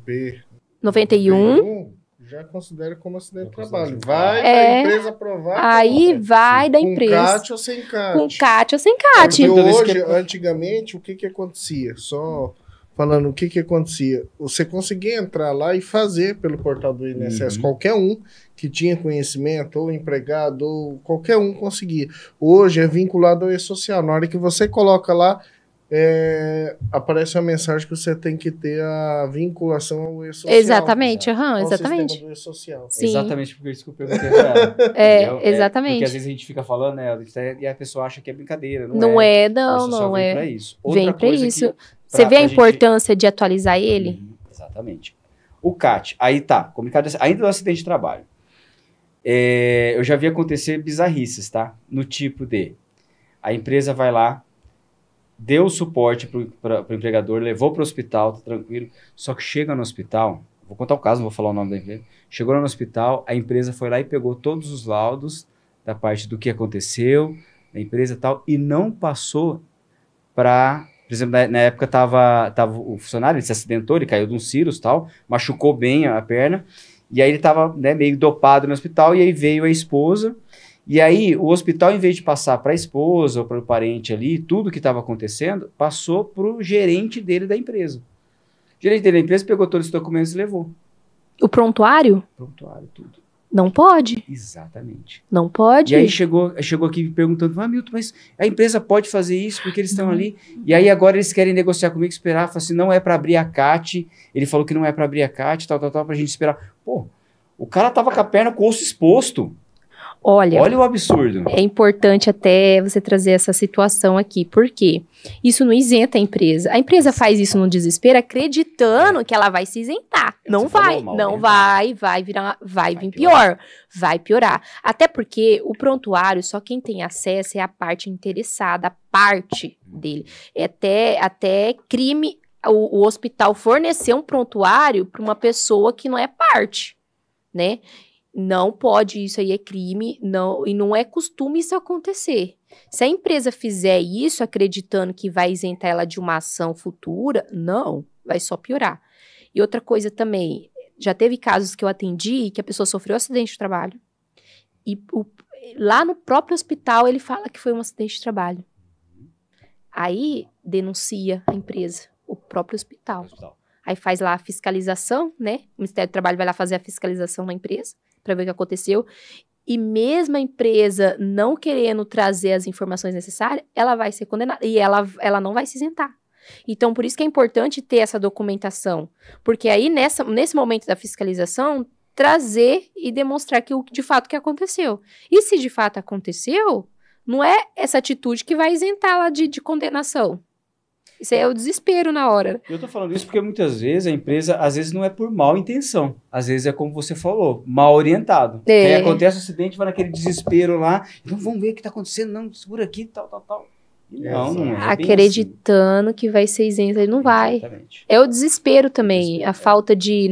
B91, já considera como acidente de trabalho. Vai da empresa aprovar. Aí vai da empresa. Com CAT ou sem CAT. Com CAT ou sem CAT. Porque hoje, antigamente, o que acontecia? Só falando o que acontecia. Você conseguia entrar lá e fazer pelo portal do INSS. Qualquer um que tinha conhecimento, ou empregado, ou qualquer um conseguia. Hoje é vinculado ao e-social. Na hora que você coloca lá, aparece uma mensagem que você tem que ter a vinculação ao e-social. Exatamente, exatamente. Do e-social. Exatamente, porque isso que eu perguntei pra ela. Exatamente. Porque às vezes a gente fica falando, né, e a pessoa acha que é brincadeira. Não é. Não é. Pra isso. Vem pra isso. Você vê a importância de atualizar ele? Exatamente. O CAT, aí tá, comunicado ainda do acidente de trabalho. Eu já vi acontecer bizarrices, tá? No tipo de, a empresa vai lá, deu suporte para o empregador, levou para o hospital, tá tranquilo, só que chega no hospital, vou contar o caso, não vou falar o nome da empresa, chegou no hospital, a empresa foi lá e pegou todos os laudos da parte do que aconteceu, da empresa e tal, e não passou para... Por exemplo, na época tava o funcionário, ele se acidentou, ele caiu de um cirrus e tal, machucou bem a perna, e aí ele tava, né, meio dopado no hospital, e aí veio a esposa, e aí o hospital, em vez de passar para a esposa ou para o parente ali, tudo que estava acontecendo, passou para o gerente dele da empresa. O gerente dele da empresa pegou todos os documentos e levou. O prontuário? Prontuário, tudo. Não pode. Exatamente. Não pode. E aí chegou aqui perguntando, Milton, mas a empresa pode fazer isso porque eles estão ali? E aí agora eles querem negociar comigo, esperar, falar assim, não é para abrir a CAT, ele falou que não é para abrir a CAT, tal, pra gente esperar. Pô, o cara tava com a perna com o osso exposto. Olha o absurdo. É importante até você trazer essa situação aqui, porque isso não isenta a empresa. A empresa faz isso no desespero, acreditando que ela vai se isentar. Não vai, vai vir pior. Vai piorar. Até porque o prontuário, só quem tem acesso é a parte interessada, a parte dele. É até crime o hospital fornecer um prontuário para uma pessoa que não é parte, né? Não pode, isso aí é crime, não, e não é costume isso acontecer. Se a empresa fizer isso acreditando que vai isentar ela de uma ação futura, não, vai só piorar. E outra coisa também, já teve casos que eu atendi que a pessoa sofreu um acidente de trabalho e lá no próprio hospital ele fala que foi um acidente de trabalho. Aí denuncia a empresa, o próprio hospital. Aí faz lá a fiscalização, né? O Ministério do Trabalho vai lá fazer a fiscalização na empresa para ver o que aconteceu. E mesmo a empresa não querendo trazer as informações necessárias, ela vai ser condenada. E ela não vai se isentar. Então, por isso que é importante ter essa documentação. Porque aí, nesse momento da fiscalização, trazer e demonstrar que de fato que aconteceu. E se de fato aconteceu, não é essa atitude que vai isentá-la de condenação. Isso é o desespero na hora. Eu tô falando isso porque muitas vezes a empresa, às vezes não é por mal intenção. Às vezes é como você falou, mal orientado. Aí acontece o acidente, vai naquele desespero lá. Então vamos ver o que tá acontecendo. Não, segura aqui, tal. Não é. Acreditando assim que vai ser isento, ele não vai. Exatamente. É o desespero também. A falta de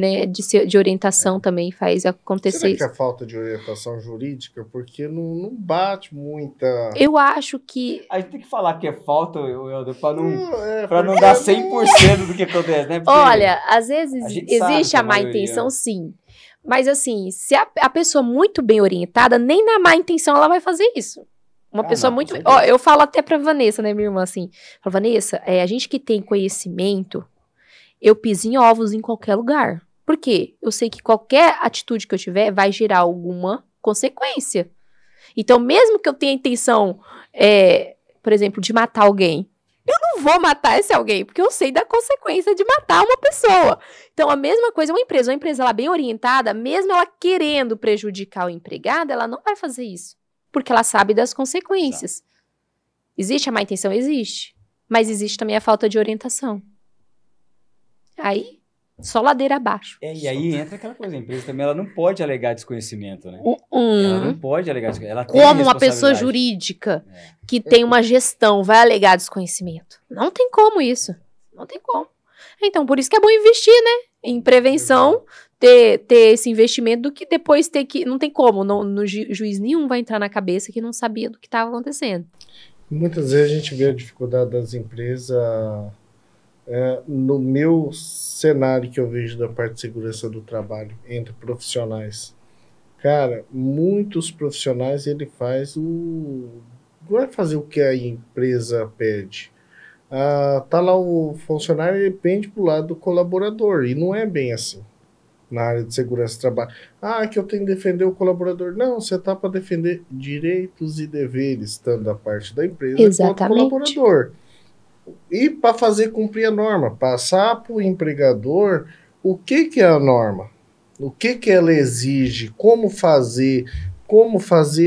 orientação também faz acontecer Será isso. Que é a falta de orientação jurídica? Porque não bate muita... Eu acho que... A gente tem que falar que é falta, para não dar 100% do que acontece, né? Porque olha, às vezes existe a má intenção, sim. Mas assim, se a pessoa muito bem orientada, nem na má intenção ela vai fazer isso. Uma pessoa muito... Ó, eu falo até pra Vanessa, né, minha irmã, assim. Falo, Vanessa, a gente que tem conhecimento, eu piso em ovos em qualquer lugar. Por quê? Eu sei que qualquer atitude que eu tiver vai gerar alguma consequência. Então, mesmo que eu tenha a intenção, por exemplo, de matar alguém, eu não vou matar esse alguém, porque eu sei da consequência de matar uma pessoa. Então, a mesma coisa, uma empresa ela bem orientada, mesmo ela querendo prejudicar o empregado, ela não vai fazer isso. Porque ela sabe das consequências. Exato. Existe a má intenção? Existe. Mas existe também a falta de orientação. Aí, só ladeira abaixo. E aí entra aquela coisa, a empresa também ela não pode alegar desconhecimento, né? Ela não pode alegar desconhecimento. Ela tem como uma pessoa jurídica que tem uma gestão vai alegar desconhecimento? Não tem como isso. Não tem como. Então, por isso que é bom investir, né? Em prevenção, ter esse investimento do que depois ter que... Não tem como, no juiz nenhum vai entrar na cabeça que não sabia do que estava acontecendo. Muitas vezes a gente vê a dificuldade das empresas... no meu cenário que eu vejo da parte de segurança do trabalho entre profissionais, cara, muitos profissionais ele faz vai fazer o que a empresa pede. Tá lá o funcionário, ele pende pro lado do colaborador, e não é bem assim na área de segurança do trabalho. Que eu tenho que defender o colaborador. Não, você tá para defender direitos e deveres, tanto da parte da empresa quanto do colaborador. E para fazer cumprir a norma, passar para o empregador o que é a norma, o que ela exige, como fazer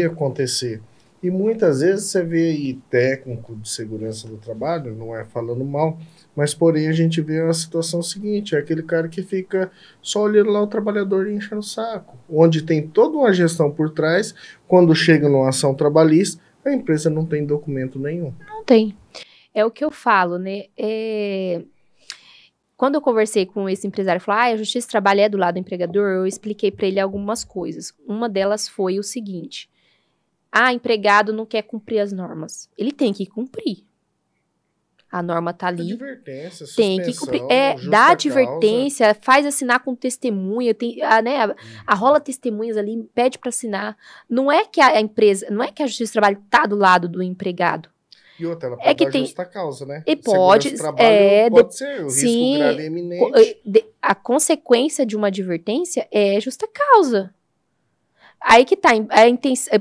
acontecer. E muitas vezes você vê aí técnico de segurança do trabalho, não é falando mal, mas porém a gente vê a situação seguinte, é aquele cara que fica só olhando lá o trabalhador e enchendo o saco, onde tem toda uma gestão por trás, quando chega numa ação trabalhista, a empresa não tem documento nenhum. Não tem. É o que eu falo, né? Quando eu conversei com esse empresário, falou, a justiça do trabalho é do lado do empregador, eu expliquei para ele algumas coisas. Uma delas foi o seguinte, empregado não quer cumprir as normas. Ele tem que cumprir. A norma tá ali. Advertência, tem que cumprir. Dá advertência, faz assinar com testemunha, arrola testemunhas ali, pede para assinar. Não é que a empresa, não é que a justiça do trabalho tá do lado do empregado. E outra, ela pode dar justa causa, né? E pode ser, o risco grave é iminente. A consequência de uma advertência é justa causa. Aí que tá,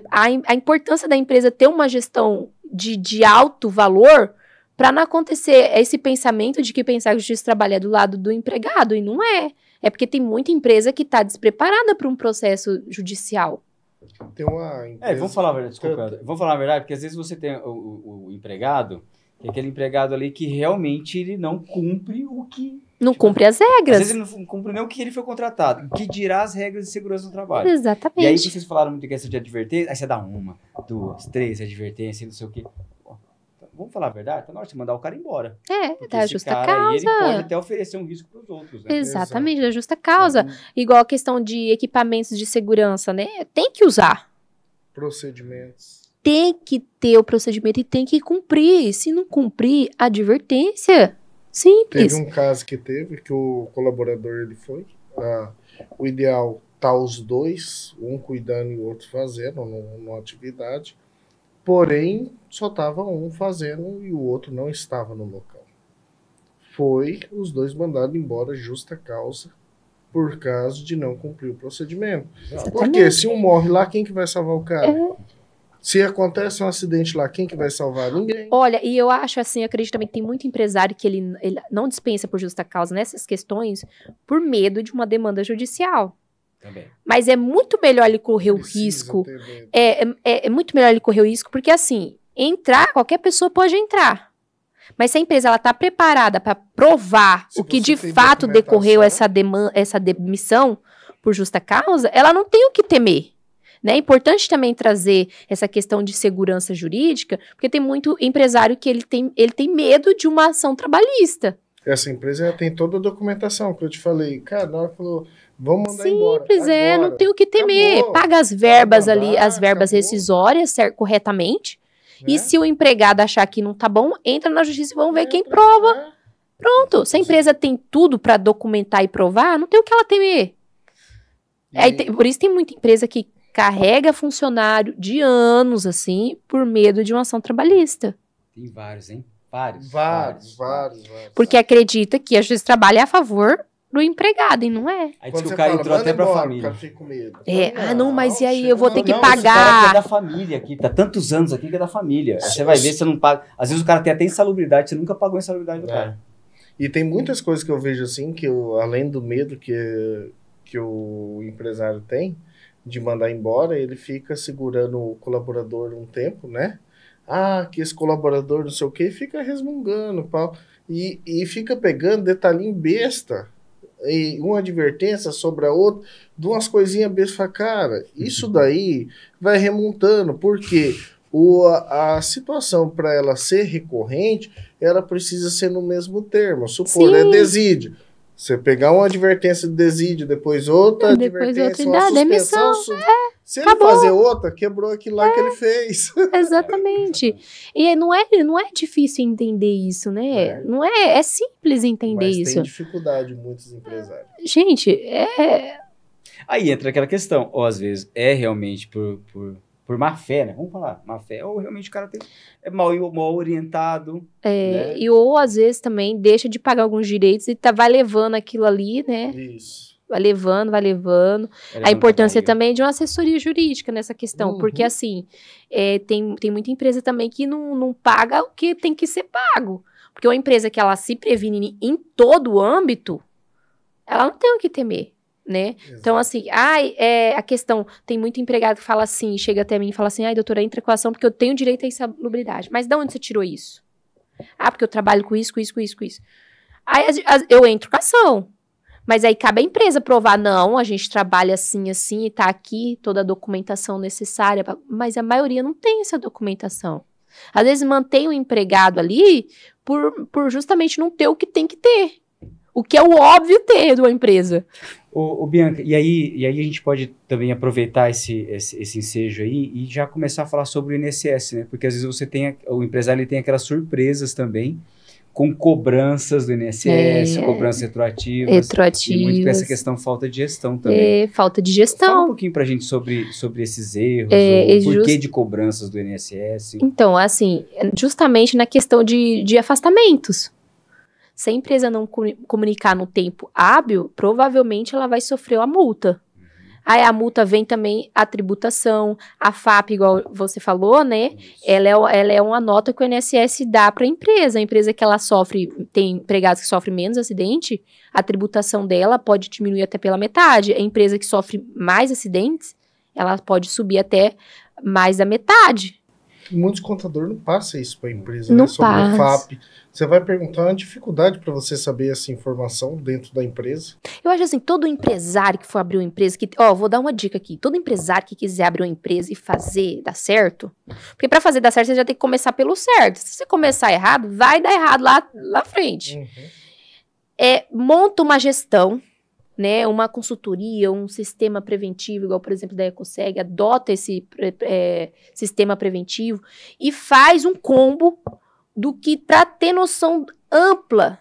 a importância da empresa ter uma gestão de alto valor para não acontecer esse pensamento de que pensar que a justiça do trabalho é do lado do empregado, e não é. É porque tem muita empresa que está despreparada para um processo judicial. Tem uma empresa... vamos falar a verdade, desculpa. Vamos falar a verdade, porque às vezes você tem o empregado, que é aquele empregado ali que realmente ele não cumpre o que... Não cumpre as regras. Às vezes ele não cumpre nem o que ele foi contratado, o que dirá as regras de segurança do trabalho. Exatamente. E aí vocês falaram muito questão de advertência, aí você dá 1, 2, 3 advertência, não sei o quê. Vamos falar a verdade? Tá na hora de mandar o cara embora. Da justa causa. Aí, ele pode até oferecer um risco para os outros, né? Exatamente, da justa causa. Igual a questão de equipamentos de segurança, né? Tem que usar. Procedimentos. Tem que ter o procedimento e tem que cumprir. Se não cumprir, advertência. Simples. Teve um caso que o colaborador ele foi. O ideal tá os dois, um cuidando e o outro fazendo numa atividade. Porém, só estava um fazendo e o outro não estava no local. Os dois mandados embora justa causa por causa de não cumprir o procedimento. Exatamente. Porque se um morre lá, quem que vai salvar o cara? Se acontece um acidente lá, quem que vai salvar? Ninguém. Olha, e eu acho assim, eu acredito também que tem muito empresário que ele não dispensa por justa causa nessas questões por medo de uma demanda judicial. Também. Mas é muito melhor ele correr o risco. É muito melhor ele correr o risco, porque assim, qualquer pessoa pode entrar. Mas se a empresa ela está preparada para provar o que de fato decorreu essa demissão por justa causa, ela não tem o que temer. Né? É importante também trazer essa questão de segurança jurídica, porque tem muito empresário que ele tem medo de uma ação trabalhista. Essa empresa tem toda a documentação que eu te falei. Cara, na hora falou, vamos mandar Simples, embora. Não tem o que temer. Acabou. Paga as verbas ali, as verbas rescisórias corretamente. E se o empregado achar que não tá bom, entra na justiça e vamos ver quem prova. Pronto. Se a empresa tem tudo para documentar e provar, não tem o que ela temer. Por isso tem muita empresa que carrega funcionário de anos, assim, por medo de uma ação trabalhista. Tem vários, hein? Vários. Porque acredita que a justiça trabalha a favor do empregado, e não é. Aí diz que o cara entrou até pra família. O cara fica com medo. Não, mas e aí eu vou ter que Esse cara pagar. que é da família aqui, tá tantos anos aqui que é da família. Aí você vai ver, você não paga. Às vezes o cara tem até insalubridade, você nunca pagou a insalubridade do cara. E tem muitas coisas que eu vejo assim, que além do medo que o empresário tem de mandar embora, ele fica segurando o colaborador um tempo, né? Que esse colaborador não sei o que, fica resmungando, pau. E fica pegando detalhinho besta, e uma advertência sobre a outra, de umas coisinhas bestas. Fala, cara, isso daí vai remontando, porque a situação, para ela ser recorrente, ela precisa ser no mesmo termo. Supor, Sim. é desídio. Você pegar uma advertência de desídio, depois outra advertência, uma suspensão. Se ele fazer outra, quebrou aquilo lá que ele fez. Exatamente. E não é difícil entender isso, né? Não é simples entender Mas isso. tem dificuldade muitos empresários. Gente, Aí entra aquela questão, ou às vezes é realmente por má fé, né? Vamos falar, má fé, ou realmente o cara é mal orientado. Né? E ou às vezes também deixa de pagar alguns direitos e vai levando aquilo ali, né? Isso. Vai levando. A importância também de uma assessoria jurídica nessa questão, porque assim, tem muita empresa também que não paga o que tem que ser pago. Porque uma empresa que ela se previne em todo o âmbito, ela não tem o que temer, né? Exato. Então, assim, a questão, tem muito empregado que fala assim, chega até mim e fala assim, doutora, entra com a ação porque eu tenho direito à insalubridade. Mas de onde você tirou isso? Porque eu trabalho com isso. Aí eu entro com a ação. Mas aí cabe à empresa provar, não, a gente trabalha assim, e tá aqui toda a documentação necessária, mas a maioria não tem essa documentação. Às vezes mantém o empregado ali por justamente não ter o que tem que ter. O que é o óbvio ter de uma empresa. Ô, Bianca, e aí a gente pode também aproveitar esse ensejo aí e já começar a falar sobre o INSS, né? Porque às vezes o empresário ele tem aquelas surpresas também, com cobranças do INSS, cobranças retroativas. E muito com essa questão falta de gestão também. Falta de gestão. Fala um pouquinho pra gente sobre esses erros, o porquê de cobranças do INSS. Então, assim, justamente na questão de afastamentos. Se a empresa não comunicar no tempo hábil, provavelmente ela vai sofrer uma multa. Aí a multa vem também a tributação, a FAP, igual você falou, né? Ela é uma nota que o INSS dá para a empresa. A empresa que ela sofre, tem empregados que sofrem menos acidente, a tributação dela pode diminuir até pela metade. A empresa que sofre mais acidentes, ela pode subir até mais da metade. Muitos contadores não passam isso para a empresa, não né? Sobre passa. o FAP. Você vai perguntar uma dificuldade para você saber essa informação dentro da empresa. Eu acho assim, todo empresário que for abrir uma empresa, vou dar uma dica aqui, todo empresário que quiser abrir uma empresa e fazer dar certo, porque para fazer dar certo você já tem que começar pelo certo. Se você começar errado, vai dar errado lá na frente. Monta uma gestão, né, uma consultoria, um sistema preventivo, igual, por exemplo, da Ecoseg, adota esse sistema preventivo e faz um combo do que, para ter noção ampla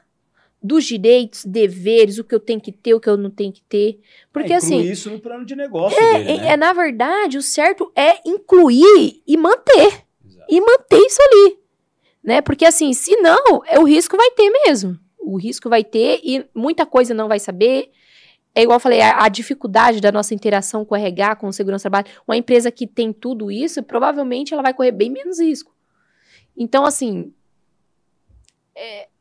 dos direitos, deveres, o que eu tenho que ter, o que eu não tenho que ter. Porque assim, isso no plano de negócio dele, né? Na verdade, o certo é incluir e manter. Exato. E manter isso ali. Né? Porque assim, se não, o risco vai ter mesmo. O risco vai ter e muita coisa não vai saber. É igual eu falei, a dificuldade da nossa interação com o RH, com o segurança do trabalho. Uma empresa que tem tudo isso, provavelmente ela vai correr bem menos risco. Então, assim,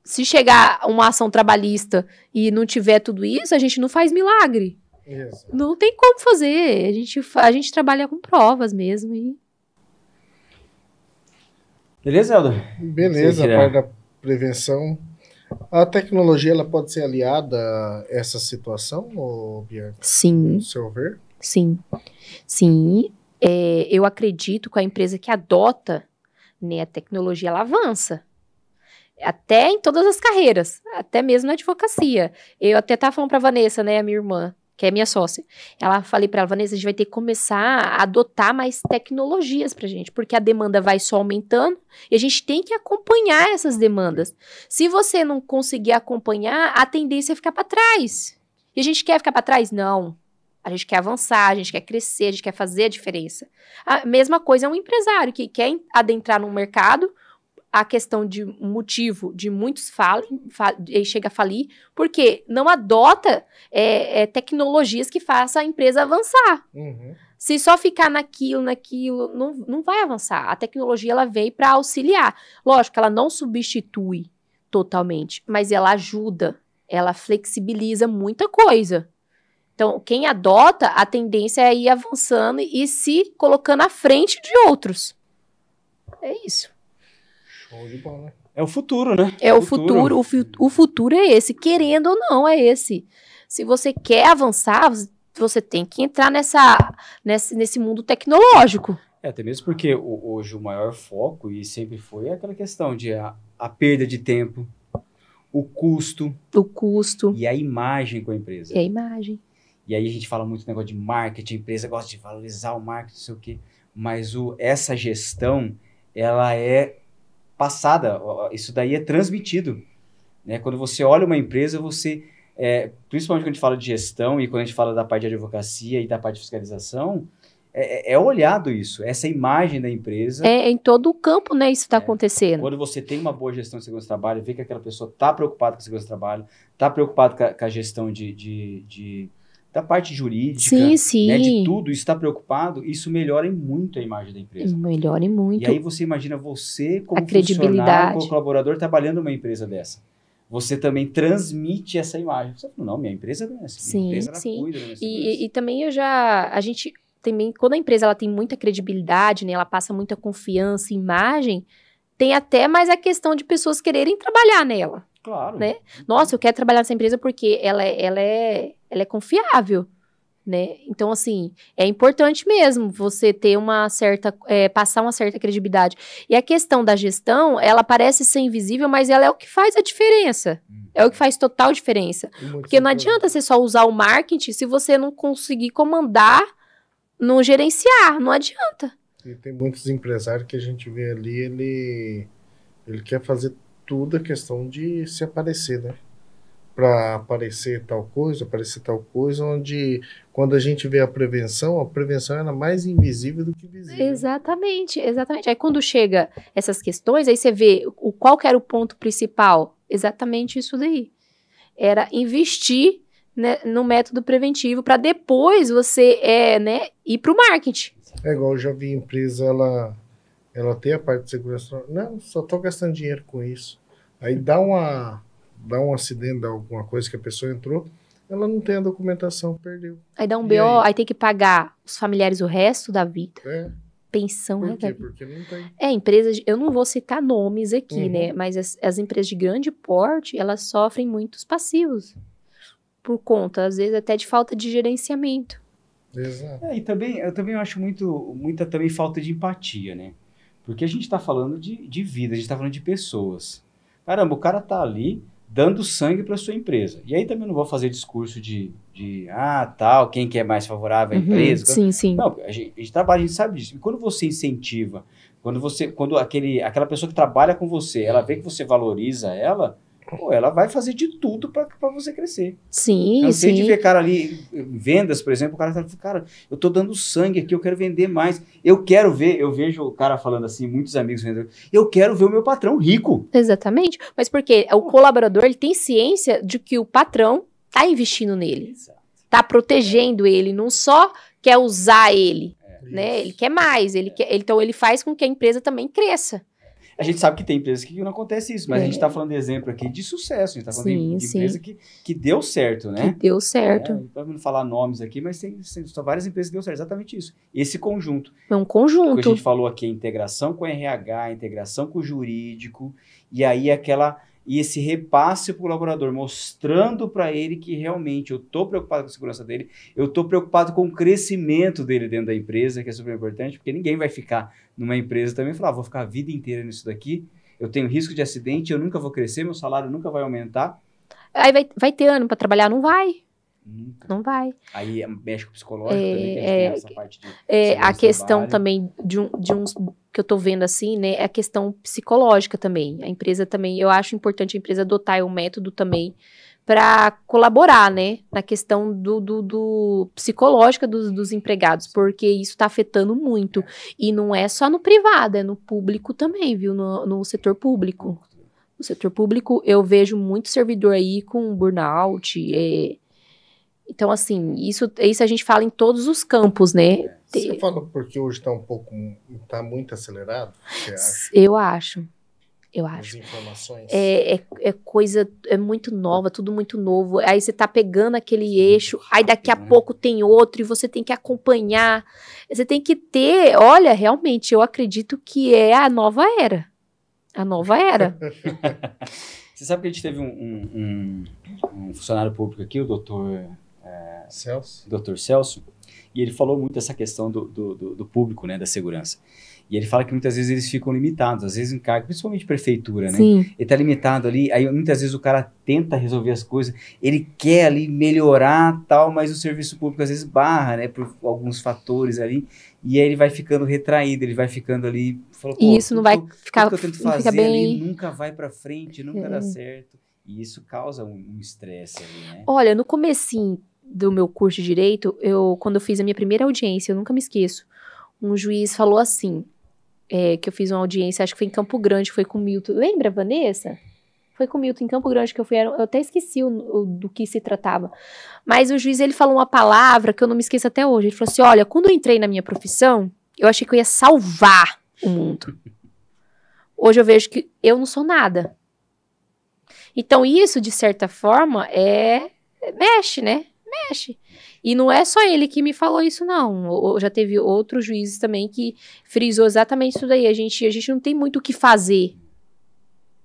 se chegar uma ação trabalhista e não tiver tudo isso, a gente não faz milagre. Isso. Não tem como fazer. A gente trabalha com provas mesmo. Beleza, Helder? Beleza, a parte da prevenção. A tecnologia ela pode ser aliada a essa situação, Bianca? Sim. No seu ver? Sim. Eu acredito que a empresa que adota, né, a tecnologia, ela avança. Até em todas as carreiras, até mesmo na advocacia. Eu até estava falando para a Vanessa, né, a minha irmã, que é minha sócia. Falei para ela, Vanessa, a gente vai ter que começar a adotar mais tecnologias pra gente, porque a demanda vai só aumentando e a gente tem que acompanhar essas demandas. Se você não conseguir acompanhar, a tendência é ficar para trás. E a gente quer ficar para trás? Não. A gente quer avançar, a gente quer crescer, a gente quer fazer a diferença. A mesma coisa é um empresário que quer adentrar no mercado, a questão de motivo de muitos chega a falir, porque não adota tecnologias que façam a empresa avançar. Uhum. Se só ficar naquilo, não vai avançar. A tecnologia, ela veio para auxiliar. Lógico que ela não substitui totalmente, mas ela ajuda, ela flexibiliza muita coisa. Então, quem adota, a tendência é ir avançando e se colocando à frente de outros. É isso. Show de bola. É o futuro, né? É o futuro. O futuro é esse. Querendo ou não, é esse. Se você quer avançar, você tem que entrar nesse mundo tecnológico. Até mesmo porque hoje o maior foco, e sempre foi, é aquela questão de a perda de tempo, o custo. E a imagem com a empresa. E a imagem. E aí a gente fala muito negócio de marketing, a empresa gosta de valorizar o marketing, não sei o quê. Mas essa gestão, ela é passada, isso daí é transmitido. Né? Quando você olha uma empresa, principalmente quando a gente fala de gestão e quando a gente fala da parte de advocacia e da parte de fiscalização, é olhado isso, essa imagem da empresa. Em todo o campo, né, isso está acontecendo. Quando você tem uma boa gestão de segurança do trabalho, vê que aquela pessoa está preocupada com a segurança do trabalho, está preocupada com a gestão da parte jurídica, sim. Né, de tudo, está preocupado, isso melhora muito a imagem da empresa. Melhora muito. E aí você imagina você como a credibilidade, como colaborador trabalhando numa empresa dessa. Você também transmite essa imagem. Você fala, não, minha empresa não é assim. Minha empresa cuida da minha segurança. E também a gente também, quando a empresa ela tem muita credibilidade, né, ela passa muita confiança, imagem, tem até mais a questão de pessoas quererem trabalhar nela. Claro. Né? Nossa, eu quero trabalhar nessa empresa porque ela é confiável, né? Então, assim, é importante mesmo você ter passar uma certa credibilidade. E a questão da gestão, ela parece ser invisível, mas ela é o que faz a diferença. É o que faz total diferença. Porque não adianta você só usar o marketing se você não conseguir comandar, não gerenciar, não adianta. E tem muitos empresários que a gente vê ali, ele quer fazer tudo a questão de se aparecer, né? Para aparecer tal coisa, onde quando a gente vê a prevenção era mais invisível do que visível. Exatamente. Aí quando chega essas questões, aí você vê qual que era o ponto principal. Exatamente isso daí. Era investir, né, no método preventivo para depois você ir para o marketing. É igual eu já vi empresa, ela tem a parte de segurança. Não, só estou gastando dinheiro com isso. Aí dá um acidente, dá alguma coisa que a pessoa entrou, ela não tem a documentação, perdeu. Aí dá um BO, aí tem que pagar os familiares o resto da vida. Pensão. Por quê? Porque não tem. Empresas, eu não vou citar nomes aqui, né? Mas as empresas de grande porte, elas sofrem muitos passivos. Por conta, às vezes, até de falta de gerenciamento. Exato. E também, eu também acho muita também falta de empatia, né? Porque a gente está falando de vida, a gente está falando de pessoas. Caramba, o cara tá ali dando sangue para sua empresa. E aí também não vou fazer discurso tal, quem que é mais favorável à empresa. Sim. Não, a gente trabalha, a gente sabe disso. E quando você incentiva, quando aquela pessoa que trabalha com você, ela vê que você valoriza ela, ela vai fazer de tudo para você crescer. Sim. Cansei de ver cara ali, vendas, por exemplo, o cara fala, cara, eu tô dando sangue aqui, eu quero vender mais. Eu vejo o cara falando assim, muitos amigos vendendo, eu quero ver o meu patrão rico. Exatamente. Mas porque o colaborador, ele tem ciência de que o patrão tá investindo nele. Exato. Tá protegendo ele, não só quer usar ele, né? Ele quer mais, então ele faz com que a empresa também cresça. A gente sabe que tem empresas que não acontece isso, mas a gente está falando de exemplo aqui de sucesso, a gente está falando de empresa que deu certo, né? Que deu certo. Para não falar nomes aqui, mas tem várias empresas que deu certo, exatamente isso. Esse conjunto. É um conjunto. O que a gente falou aqui, a integração com o RH, a integração com o jurídico, e aí esse repasse para o colaborador, mostrando para ele que realmente eu estou preocupado com a segurança dele, eu estou preocupado com o crescimento dele dentro da empresa, que é super importante, porque ninguém vai ficar numa empresa também e falar, vou ficar a vida inteira nisso daqui, eu tenho risco de acidente, eu nunca vou crescer, meu salário nunca vai aumentar. Aí vai ter ano para trabalhar? Não vai. Nunca. Não vai. Aí mexe com o psicológico também, que a gente tem essa parte de a questão também de uns que eu tô vendo assim, né, é a questão psicológica também. A empresa também, eu acho importante a empresa adotar um método também para colaborar, né, na questão do psicológica dos empregados, porque isso está afetando muito. E não é só no privado, é no público também, viu? No setor público. No setor público, eu vejo muito servidor aí com burnout. Então, assim, isso a gente fala em todos os campos, né? Você fala porque hoje está muito acelerado? Você acha? Eu acho. As informações. Coisa, muito nova, tudo muito novo. Aí você tá pegando aquele eixo, aí daqui a pouco tem outro e você tem que acompanhar. Você tem que ter, olha, realmente, eu acredito que é a nova era. A nova era. Você sabe que a gente teve um funcionário público aqui, o doutor Celso, e ele falou muito dessa questão do público, né, da segurança. E ele fala que muitas vezes eles ficam limitados, às vezes em cargo, principalmente prefeitura, né? Sim. Ele tá limitado ali, aí muitas vezes o cara tenta resolver as coisas, ele quer ali melhorar tal, mas o serviço público às vezes barra, né, por alguns fatores ali, e aí ele vai ficando retraído, ele vai ficando ali, e isso não vai ficar, que eu tento fazer ali nunca vai pra frente, nunca dá certo, e isso causa um estresse ali, né? Olha, no comecinho do meu curso de Direito, quando eu fiz a minha primeira audiência, eu nunca me esqueço, um juiz falou assim, que eu fiz uma audiência, acho que foi em Campo Grande, foi com o Milton. Lembra, Vanessa? Foi com o Milton em Campo Grande que eu fui, eu até esqueci do que se tratava. Mas o juiz, ele falou uma palavra que eu não me esqueço até hoje. Ele falou assim, olha, quando eu entrei na minha profissão, eu achei que eu ia salvar o mundo. Hoje eu vejo que eu não sou nada. Então isso, de certa forma, mexe, né? Mexe. E não é só ele que me falou isso, não. Já teve outros juízes também que frisou exatamente isso daí. A gente não tem muito o que fazer,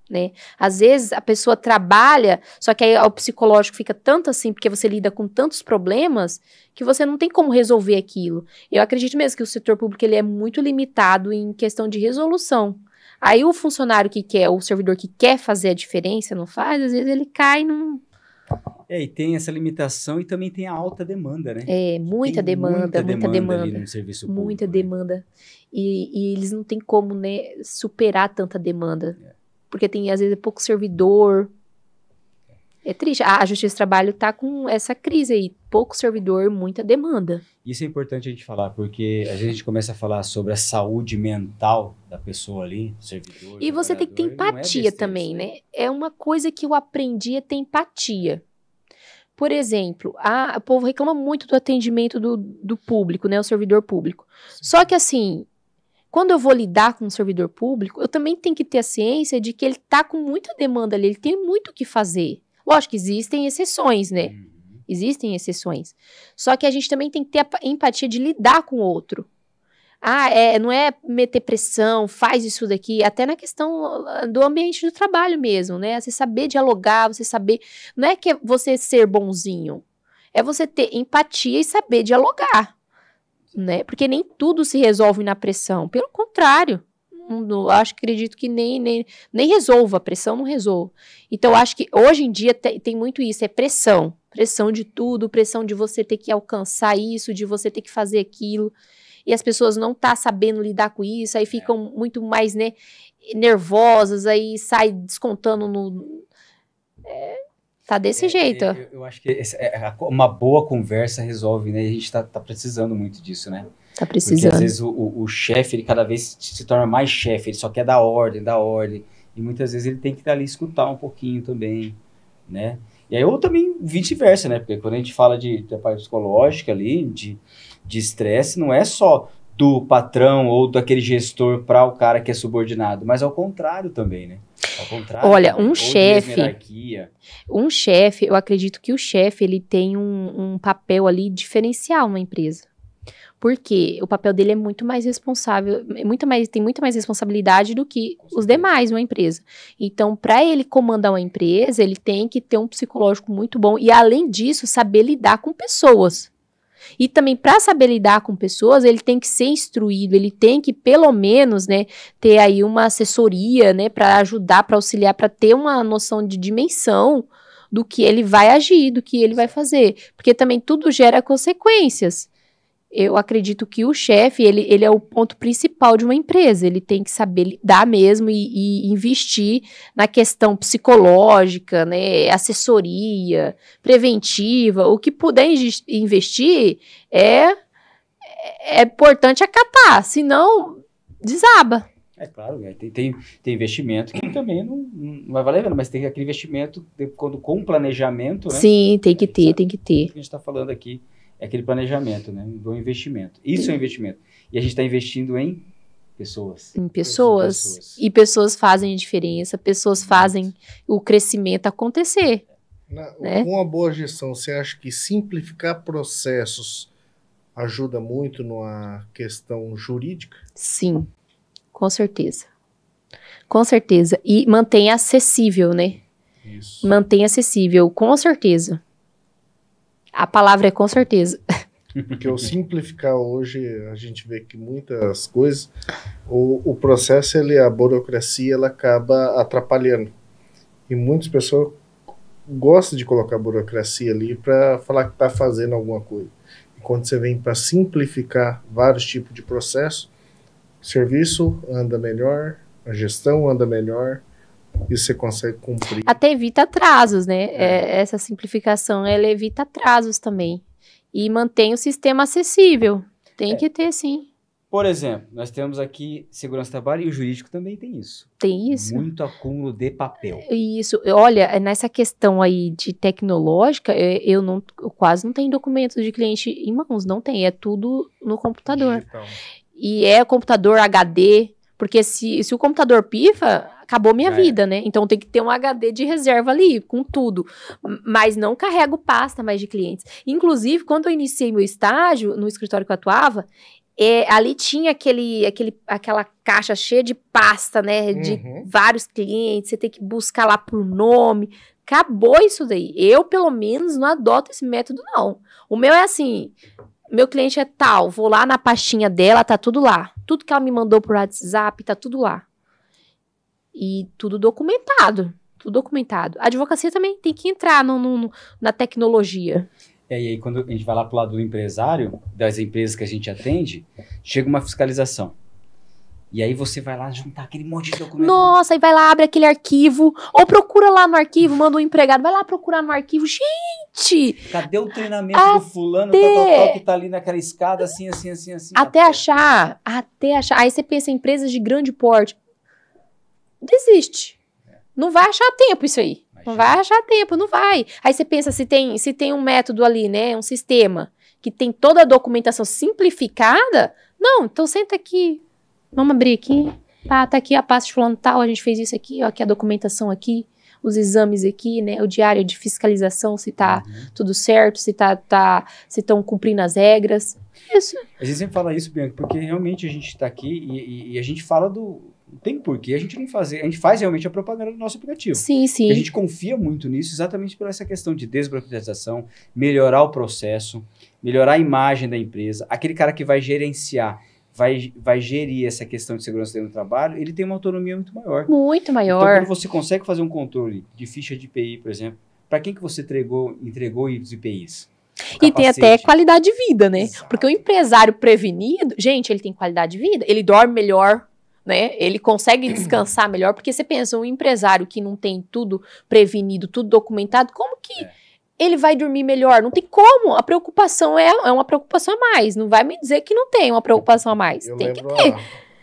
né? Às vezes a pessoa trabalha, só que aí o psicológico fica tanto assim, porque você lida com tantos problemas, que você não tem como resolver aquilo. Eu acredito mesmo que o setor público ele é muito limitado em questão de resolução. Aí o funcionário que quer, o servidor que quer fazer a diferença, não faz, às vezes ele cai num... E tem essa limitação e também tem a alta demanda, né? Muita demanda ali no serviço público. Muita demanda. E eles não têm como, né, superar tanta demanda. Porque tem, às vezes, pouco servidor. É triste. A Justiça do Trabalho tá com essa crise aí. Pouco servidor, muita demanda. Isso é importante a gente falar, porque às vezes a gente começa a falar sobre a saúde mental da pessoa ali, do servidor. E você tem que ter empatia também, né? É uma coisa que eu aprendi a ter empatia. Por exemplo, o povo reclama muito do atendimento do público, né? O servidor público. Sim. Só que assim, quando eu vou lidar com um servidor público, eu também tenho que ter a ciência de que ele tá com muita demanda ali, ele tem muito o que fazer. Lógico que existem exceções, né? Existem exceções. Só que a gente também tem que ter a empatia de lidar com o outro. Não é meter pressão, faz isso daqui, até na questão do ambiente do trabalho mesmo, né? Você saber dialogar, você saber... Não é que é você ser bonzinho, é você ter empatia e saber dialogar, né? Porque nem tudo se resolve na pressão, pelo contrário. Acredito que nem resolva, a pressão não resolve. Então, acho que hoje em dia tem muito isso, é pressão. Pressão de tudo, pressão de você ter que alcançar isso, de você ter que fazer aquilo. E as pessoas não estão sabendo lidar com isso, aí ficam muito mais, né, nervosas, aí sai descontando no... Tá desse jeito. Eu acho que uma boa conversa resolve, né? E a gente tá precisando muito disso, né? Tá precisando. Porque às vezes o chefe, ele cada vez se torna mais chefe, ele só quer dar ordem. E muitas vezes ele tem que estar ali escutar um pouquinho também, né? E aí, ou também vice-versa, né? Porque quando a gente fala da parte psicológica ali, de estresse, não é só do patrão ou daquele gestor para o cara que é subordinado, mas ao contrário também, né? Ao contrário. Olha, um chefe, eu acredito que o chefe, ele tem um papel ali diferencial na empresa. Porque o papel dele é muito mais responsável, tem muito mais responsabilidade do que os demais numa empresa. Então, para ele comandar uma empresa, ele tem que ter um psicológico muito bom e, além disso, saber lidar com pessoas. E também, para saber lidar com pessoas, ele tem que ser instruído, ele tem que, pelo menos, né, ter aí uma assessoria, né, para ajudar, para auxiliar, para ter uma noção de dimensão do que ele vai agir, do que ele vai fazer. Porque também tudo gera consequências. eu acredito que o chefe, ele é o ponto principal de uma empresa. Ele tem que saber lidar mesmo e investir na questão psicológica, né, assessoria, preventiva. O que puder investir é importante acatar, senão desaba. É claro, tem investimento que também não vai valer a pena, mas tem aquele investimento com planejamento, né? Sim, tem que ter. O que a gente está falando aqui é aquele planejamento, né? Do investimento. Isso é um investimento. E a gente está investindo em pessoas. Em pessoas. E pessoas fazem a diferença, pessoas fazem o crescimento acontecer. Com uma boa gestão, você acha que simplificar processos ajuda muito numa questão jurídica? Sim. Com certeza. Com certeza. E mantém acessível, né? Isso. Mantém acessível, com certeza. A palavra é com certeza. Porque o simplificar hoje, a gente vê que muitas coisas, o processo, a burocracia, ela acaba atrapalhando. E muitas pessoas gostam de colocar burocracia ali para falar que está fazendo alguma coisa. E quando você vem para simplificar vários tipos de processos, o serviço anda melhor, a gestão anda melhor e você consegue cumprir. Até evita atrasos, né? Essa simplificação, ela evita atrasos também. E mantém o sistema acessível. Tem que ter, sim. Por exemplo, nós temos aqui segurança do trabalho e o jurídico também tem isso. Tem isso. Muito acúmulo de papel. Isso. Olha, nessa questão aí de tecnológica, eu quase não tenho documentos de cliente em mãos. Não tem. É tudo no computador. Digital. E é computador HD, porque se o computador pifa, acabou minha vida, né? Então tem que ter um HD de reserva ali, com tudo. Mas não carrego pasta mais de clientes. Inclusive, quando eu iniciei meu estágio, no escritório que eu atuava, ali tinha aquela caixa cheia de pasta, né? De vários clientes, você tem que buscar lá por nome. Acabou isso daí. Eu, pelo menos, não adoto esse método, não. O meu é assim... Meu cliente é tal, vou lá na pastinha dela, tá tudo lá. Tudo que ela me mandou por WhatsApp, tá tudo lá. E tudo documentado. Tudo documentado. A advocacia também tem que entrar na tecnologia. E aí, quando a gente vai lá pro lado do empresário, das empresas que a gente atende, chega uma fiscalização. E aí você vai lá juntar aquele monte de documento. Nossa, aí vai lá, abre aquele arquivo, ou procura lá no arquivo, manda um empregado, vai lá procurar no arquivo. Gente! Cadê o treinamento do fulano, tal, que tá ali naquela escada, assim. Até achar. Aí você pensa em empresas de grande porte. Desiste. Não vai achar tempo isso aí. Não vai achar tempo, não vai. Aí você pensa se tem um método ali, né, um sistema, que tem toda a documentação simplificada. Não, então senta aqui. Vamos abrir aqui, tá aqui a pasta de fulano tal, a gente fez isso aqui, ó, aqui a documentação aqui, os exames aqui, né, o diário de fiscalização, se tá tudo certo, se estão cumprindo as regras, isso. A gente sempre fala isso, Bianca, porque realmente a gente tá aqui e a gente fala não tem porquê a gente não fazer, a gente faz realmente a propaganda do nosso aplicativo. Sim. A gente confia muito nisso, exatamente por essa questão de desburocratização, melhorar o processo, melhorar a imagem da empresa, aquele cara que vai gerenciar, vai gerir essa questão de segurança do trabalho, ele tem uma autonomia muito maior. Muito maior. Então, quando você consegue fazer um controle de ficha de IPI, por exemplo, para quem que você entregou os IPIs? E tem até qualidade de vida, né? Exato. Porque o empresário prevenido, gente, ele tem qualidade de vida, ele dorme melhor, né? Ele consegue descansar melhor, porque você pensa, um empresário que não tem tudo prevenido, tudo documentado, como que... ele vai dormir melhor? Não tem como. A preocupação é uma preocupação a mais. Não vai me dizer que não tem uma preocupação a mais. Tem que ter.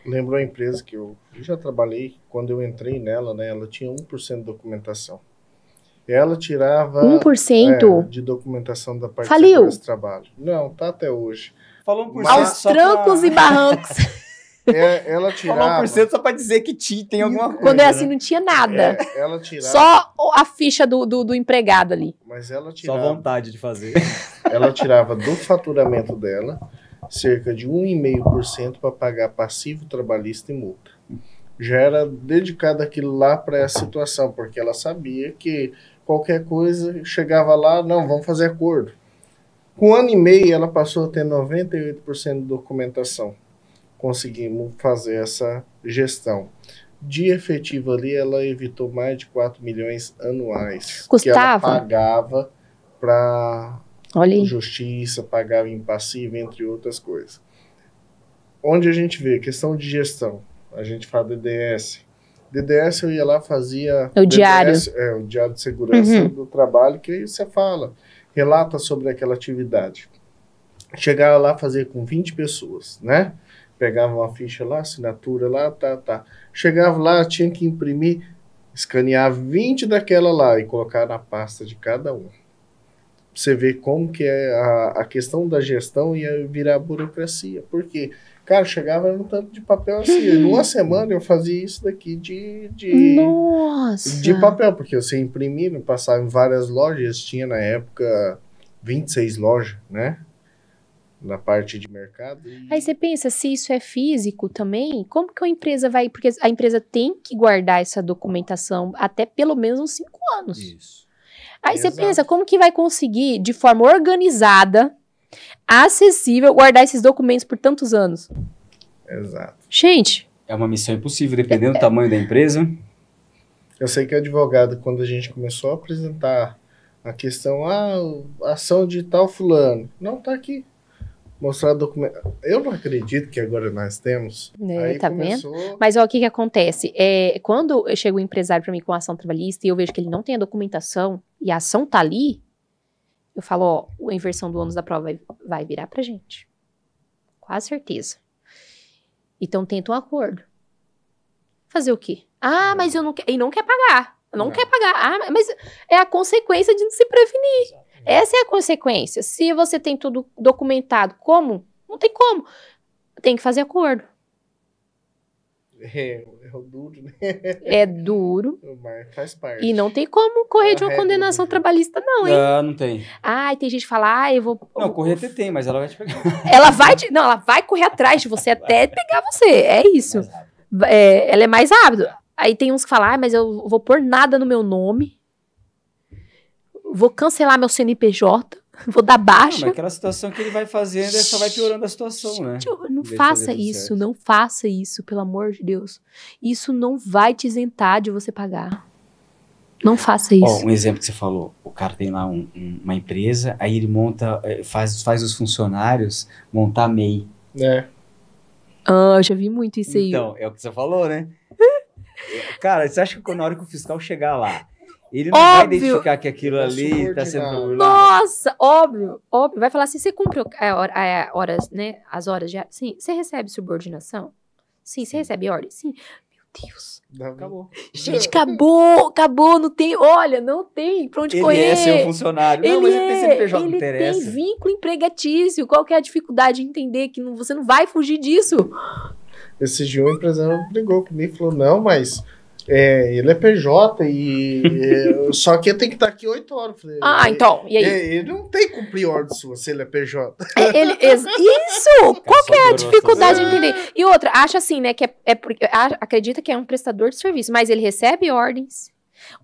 Lembro a empresa que eu já trabalhei, quando eu entrei nela, né, ela tinha 1% de documentação. Ela tirava 1%? De documentação da parte de trabalho. Não, tá até hoje. Falou 1%. Aos trancos e barrancos. Ela tirava... Falou 1% só para dizer que tem alguma coisa. Quando é assim, não tinha nada. Ela tirava... Só a ficha do empregado ali. Mas ela tirava... Só vontade de fazer. Ela tirava do faturamento dela cerca de 1,5% para pagar passivo trabalhista e multa. Já era dedicado aquilo lá para essa situação, porque ela sabia que qualquer coisa chegava lá, não, vamos fazer acordo. Com 1 ano e meio, ela passou a ter 98% de documentação. Conseguimos fazer essa gestão. De efetivo ali, ela evitou mais de 4 milhões anuais. Custava? Que ela pagava para justiça, pagava em passivo, entre outras coisas. Onde a gente vê questão de gestão, a gente fala DDS. DDS eu ia lá, fazia... O diário. O diário de segurança do trabalho, que aí você fala, relata sobre aquela atividade. Chegava lá, fazia com 20 pessoas, né? Pegava uma ficha lá, assinatura lá, tá. Chegava lá, tinha que imprimir, escanear 20 daquela lá e colocar na pasta de cada um. Você vê como que é a questão da gestão ia virar burocracia. Por quê? Cara, chegava no tanto de papel assim. Numa semana eu fazia isso daqui de papel, porque você imprimia, passava em várias lojas, tinha na época 26 lojas, né? Na parte de mercado. Aí você pensa, se isso é físico também, como que a empresa vai... Porque a empresa tem que guardar essa documentação até pelo menos uns 5 anos. Isso. Aí você pensa, como que vai conseguir, de forma organizada, acessível, guardar esses documentos por tantos anos? Exato. Gente... É uma missão impossível, dependendo do tamanho da empresa. Eu sei que advogado, quando a gente começou a apresentar a questão, ação de tal fulano, não tá aqui. Mostrar documento. Eu não acredito que agora nós temos. Aí tá vendo? Mas o que acontece? Quando chega um empresário para mim com ação trabalhista e eu vejo que ele não tem a documentação e a ação tá ali, eu falo, a inversão do ônus da prova vai virar pra gente. Quase certeza. Então tenta um acordo. Fazer o quê? Mas eu não quero. E não quer pagar. Não quer pagar. Mas é a consequência de não se prevenir. Exatamente. Essa é a consequência. Se você tem tudo documentado, como? Não tem como. Tem que fazer acordo. É duro, né? É duro. Mas faz parte. E não tem como correr de uma condenação trabalhista, não, hein? Não tem. E tem gente que fala, eu vou... Não, correr até tem, mas ela vai te pegar. Ela vai correr atrás de você até pegar você. É isso. Ela é mais rápida. Aí tem uns que falam, mas eu vou pôr nada no meu nome. Vou cancelar meu CNPJ, vou dar baixa. Mas aquela situação que ele vai fazendo, só vai piorando a situação, né? Não faça isso, não faça isso, pelo amor de Deus. Isso não vai te isentar de você pagar. Não faça isso. Um exemplo que você falou, o cara tem lá uma empresa, aí ele monta, faz os funcionários montar MEI. Eu já vi muito isso aí. Então, é o que você falou, né? Cara, você acha que na hora que o fiscal chegar lá, ele não vai identificar que aquilo ali está sendo burlado? Nossa, óbvio. Vai falar assim, você cumpre horas, né? As horas já. Sim, você recebe subordinação? Sim, você recebe ordem? Sim. Meu Deus. Acabou. Gente, acabou, não tem, não tem pra onde correr. Ele é seu funcionário. Não, mas ele tem CNPJ, não interessa. Ele tem vínculo empregatício. Qual que é a dificuldade de entender que você não vai fugir disso? Esse dia o empresário brigou comigo e falou, não, mas... ele é PJ só que tem que estar aqui 8 horas. Falei, então, e aí? Ele não tem que cumprir ordem sua se ele é PJ. Isso! Qual que é a dificuldade de entender? E outra, acha assim, né, que acredita que é um prestador de serviço, mas ele recebe ordens,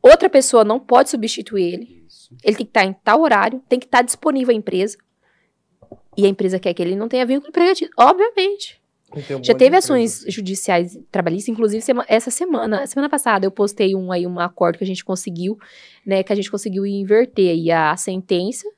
outra pessoa não pode substituir ele, ele tem que estar em tal horário, tem que estar disponível à empresa, e a empresa quer que ele não tenha vínculo empregatício, obviamente. Já teve ações judiciais trabalhistas, inclusive semana passada eu postei um acordo que a gente conseguiu, né, que a gente conseguiu inverter aí a sentença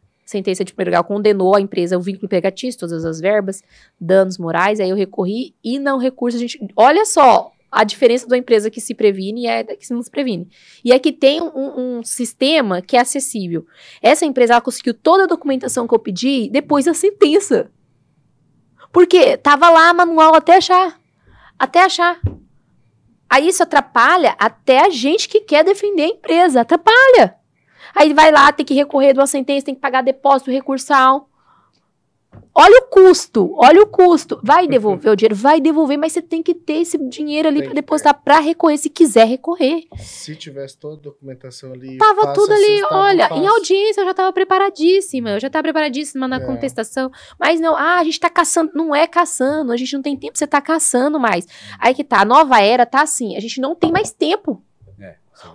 de primeiro grau condenou a empresa o vínculo empregatício, todas as verbas, danos morais, aí eu recorri e não recurso, olha só a diferença da empresa que se previne e a que não se previne. E aqui tem um sistema que é acessível. Essa empresa, ela conseguiu toda a documentação que eu pedi depois da sentença. Porque tava lá manual até achar. Aí isso atrapalha até a gente que quer defender a empresa. Atrapalha. Aí vai lá, tem que recorrer de uma sentença, tem que pagar depósito recursal. Olha o custo. Vai devolver o dinheiro, vai devolver, mas você tem que ter esse dinheiro ali para depositar para recorrer, se quiser recorrer. Se tivesse toda a documentação ali... Tava tudo ali, olha, em audiência eu já tava preparadíssima, na contestação. Mas não, a gente tá caçando, não é caçando, a gente não tem tempo, você tá caçando mais. Aí que tá, a nova era tá assim, a gente não tem mais tempo.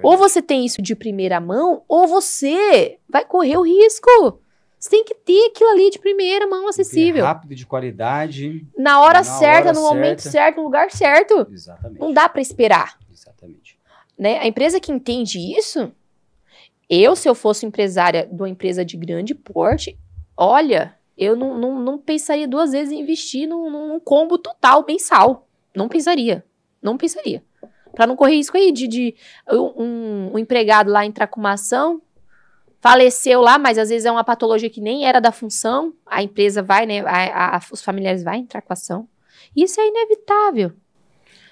Ou você tem isso de primeira mão, ou você vai correr o risco. Você tem que ter aquilo ali de primeira mão acessível. Rápido, de qualidade. Na hora certa, no momento certo, no lugar certo. Exatamente. Não dá para esperar. Exatamente. Né? A empresa que entende isso, se eu fosse empresária de uma empresa de grande porte, olha, eu não pensaria 2 vezes em investir num combo total mensal. Não pensaria. Não pensaria. Para não correr risco aí de um empregado lá entrar com uma ação, faleceu lá, mas às vezes é uma patologia que nem era da função, a empresa vai, né, os familiares vão entrar com a ação. Isso é inevitável.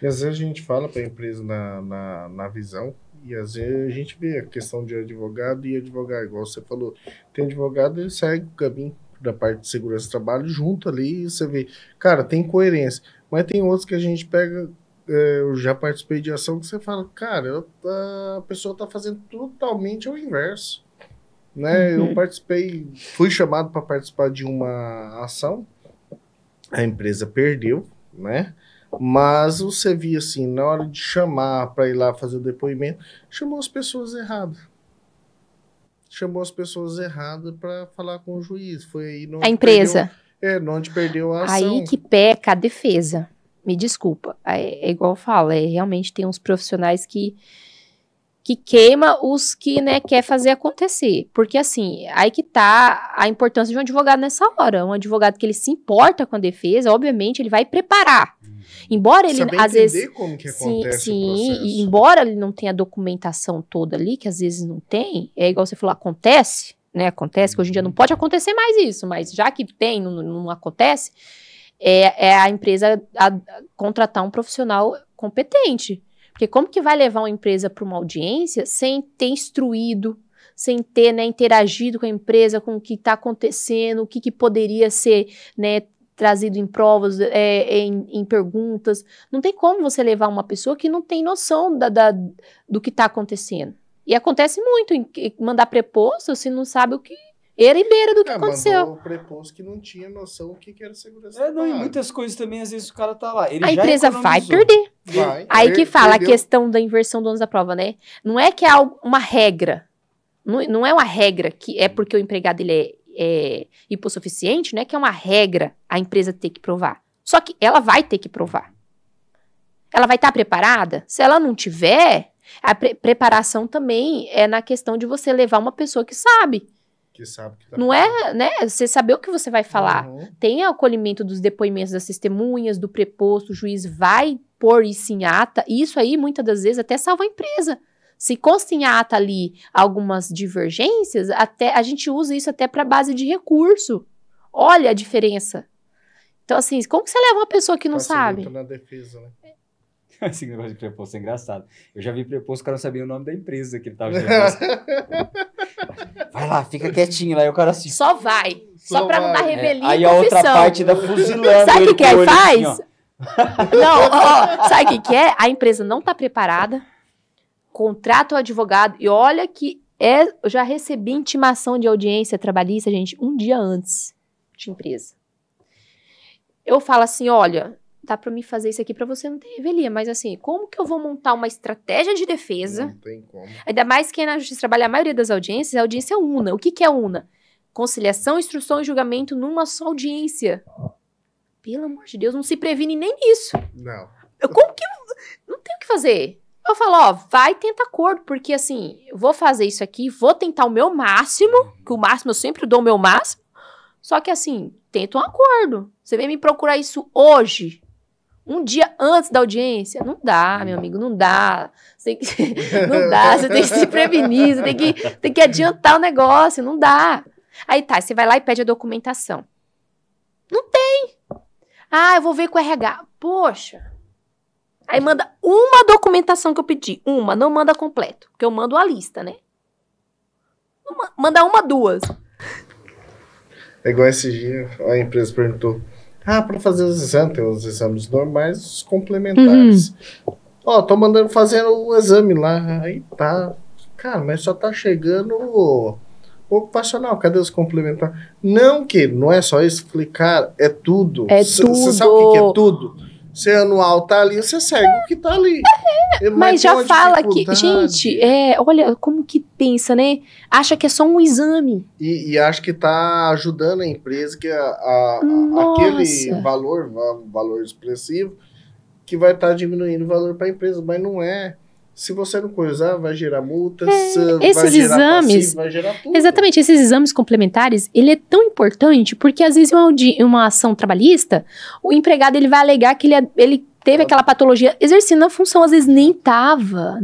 E às vezes a gente fala para a empresa na visão, e às vezes a gente vê a questão de advogado e advogado, igual você falou, tem advogado, ele segue o caminho da parte de segurança do trabalho junto ali, e você vê, cara, tem coerência, mas tem outros que a gente pega, eu já participei de ação que você fala, cara, a pessoa está fazendo totalmente o inverso, né? Eu participei, fui chamado para participar de uma ação, a empresa perdeu, né? Mas você via assim, na hora de chamar para ir lá fazer o depoimento, chamou as pessoas erradas. Chamou as pessoas erradas para falar com o juiz. Foi aí a empresa. Onde perdeu a ação. Aí que peca a defesa. Me desculpa. É igual eu falo, realmente tem uns profissionais que queima os que, né, quer fazer acontecer. Porque, assim, aí que tá a importância de um advogado nessa hora. Um advogado que ele se importa com a defesa, obviamente, ele vai preparar. Embora ele, saber às vezes... como que acontece o processo. E embora ele não tenha a documentação toda ali, que às vezes não tem, é igual você falou, acontece, né, acontece, que hoje em dia não pode acontecer mais isso, mas já que tem, não acontece, a empresa contratar um profissional competente. Porque como que vai levar uma empresa para uma audiência sem ter instruído, sem ter, né, interagido com a empresa, com o que está acontecendo, o que poderia ser, né, trazido em provas, em perguntas. Não tem como você levar uma pessoa que não tem noção do que está acontecendo. E acontece muito em mandar preposto se não sabe o que... Era e beira do que aconteceu. Mandou o preposto que não tinha noção do que era segurança. Não, e muitas coisas também, às vezes o cara tá lá. A empresa vai perder. Aí que fala a questão da inversão do ônus da prova, né? Não é que é uma regra. Não é uma regra que é porque o empregado ele é hipossuficiente, não é que é uma regra a empresa ter que provar. Só que ela vai ter que provar. Ela vai estar preparada? Se ela não tiver, a preparação também é na questão de você levar uma pessoa que sabe. Que sabe que tá não é, né? Você saber o que você vai falar. Tem o acolhimento dos depoimentos das testemunhas, do preposto, o juiz vai pôr isso em ata, e isso aí, muitas das vezes, até salva a empresa. Se consta em ata ali algumas divergências, até a gente usa isso até para base de recurso. Olha a diferença. Então, assim, como que você leva uma pessoa que não sabe? Na defesa, né? Esse negócio de preposto é engraçado. Eu já vi preposto, o cara não sabia o nome da empresa que ele tava vai lá, fica quietinho lá, e o cara assim... Só vai. Só pra não dar revelia aí a outra parte da fuzilando. Sabe o que aí faz? Assim, não, sabe o que é? A empresa não tá preparada, contrata o advogado, e olha que eu já recebi intimação de audiência trabalhista, gente, um dia antes de empresa. Eu falo assim, olha... Dá pra mim fazer isso aqui pra você não ter revelia, mas assim, como que eu vou montar uma estratégia de defesa? Não tem como. Ainda mais que na Justiça trabalha a maioria das audiências, a audiência é una. O que é una? Conciliação, instrução e julgamento numa só audiência. Pelo amor de Deus, não se previne nem nisso. Não. Como que... Não tem o que fazer. Eu falo, vai tentar acordo, porque assim, eu vou fazer isso aqui, vou tentar o meu máximo, que o máximo eu sempre dou o meu máximo, só que assim, tenta um acordo. Você vem me procurar isso hoje, um dia antes da audiência, não dá, meu amigo, não dá. Não dá, você tem que se prevenir, você tem que adiantar o negócio, não dá. Aí tá, você vai lá e pede a documentação. Não tem. Eu vou ver com o RH. Poxa. Aí manda uma documentação que eu pedi, não manda completo, porque eu mando a lista, né? Manda 1, 2. É igual esse dia, a empresa perguntou, para fazer os exames, tem os exames normais, os complementares. Tô mandando fazer o exame lá. Aí tá. Cara, mas só tá chegando o ocupacional. Cadê os complementares? Não é só isso. Falei, cara, é tudo. Tudo. Você sabe o que é tudo? Se anual tá ali, você segue o que tá ali. Mas já fala que... Gente, olha como que pensa, né? Acha que é só um exame. E acha que tá ajudando a empresa, que aquele valor expressivo, que vai estar diminuindo o valor para a empresa. Mas não é. Se você não coisar, vai gerar multas, esses vai gerar exames, passivo, vai gerar tudo. Exatamente, esses exames complementares, ele é tão importante porque às vezes uma ação trabalhista, o empregado ele vai alegar que ele teve aquela patologia exercendo a função, às vezes nem tava.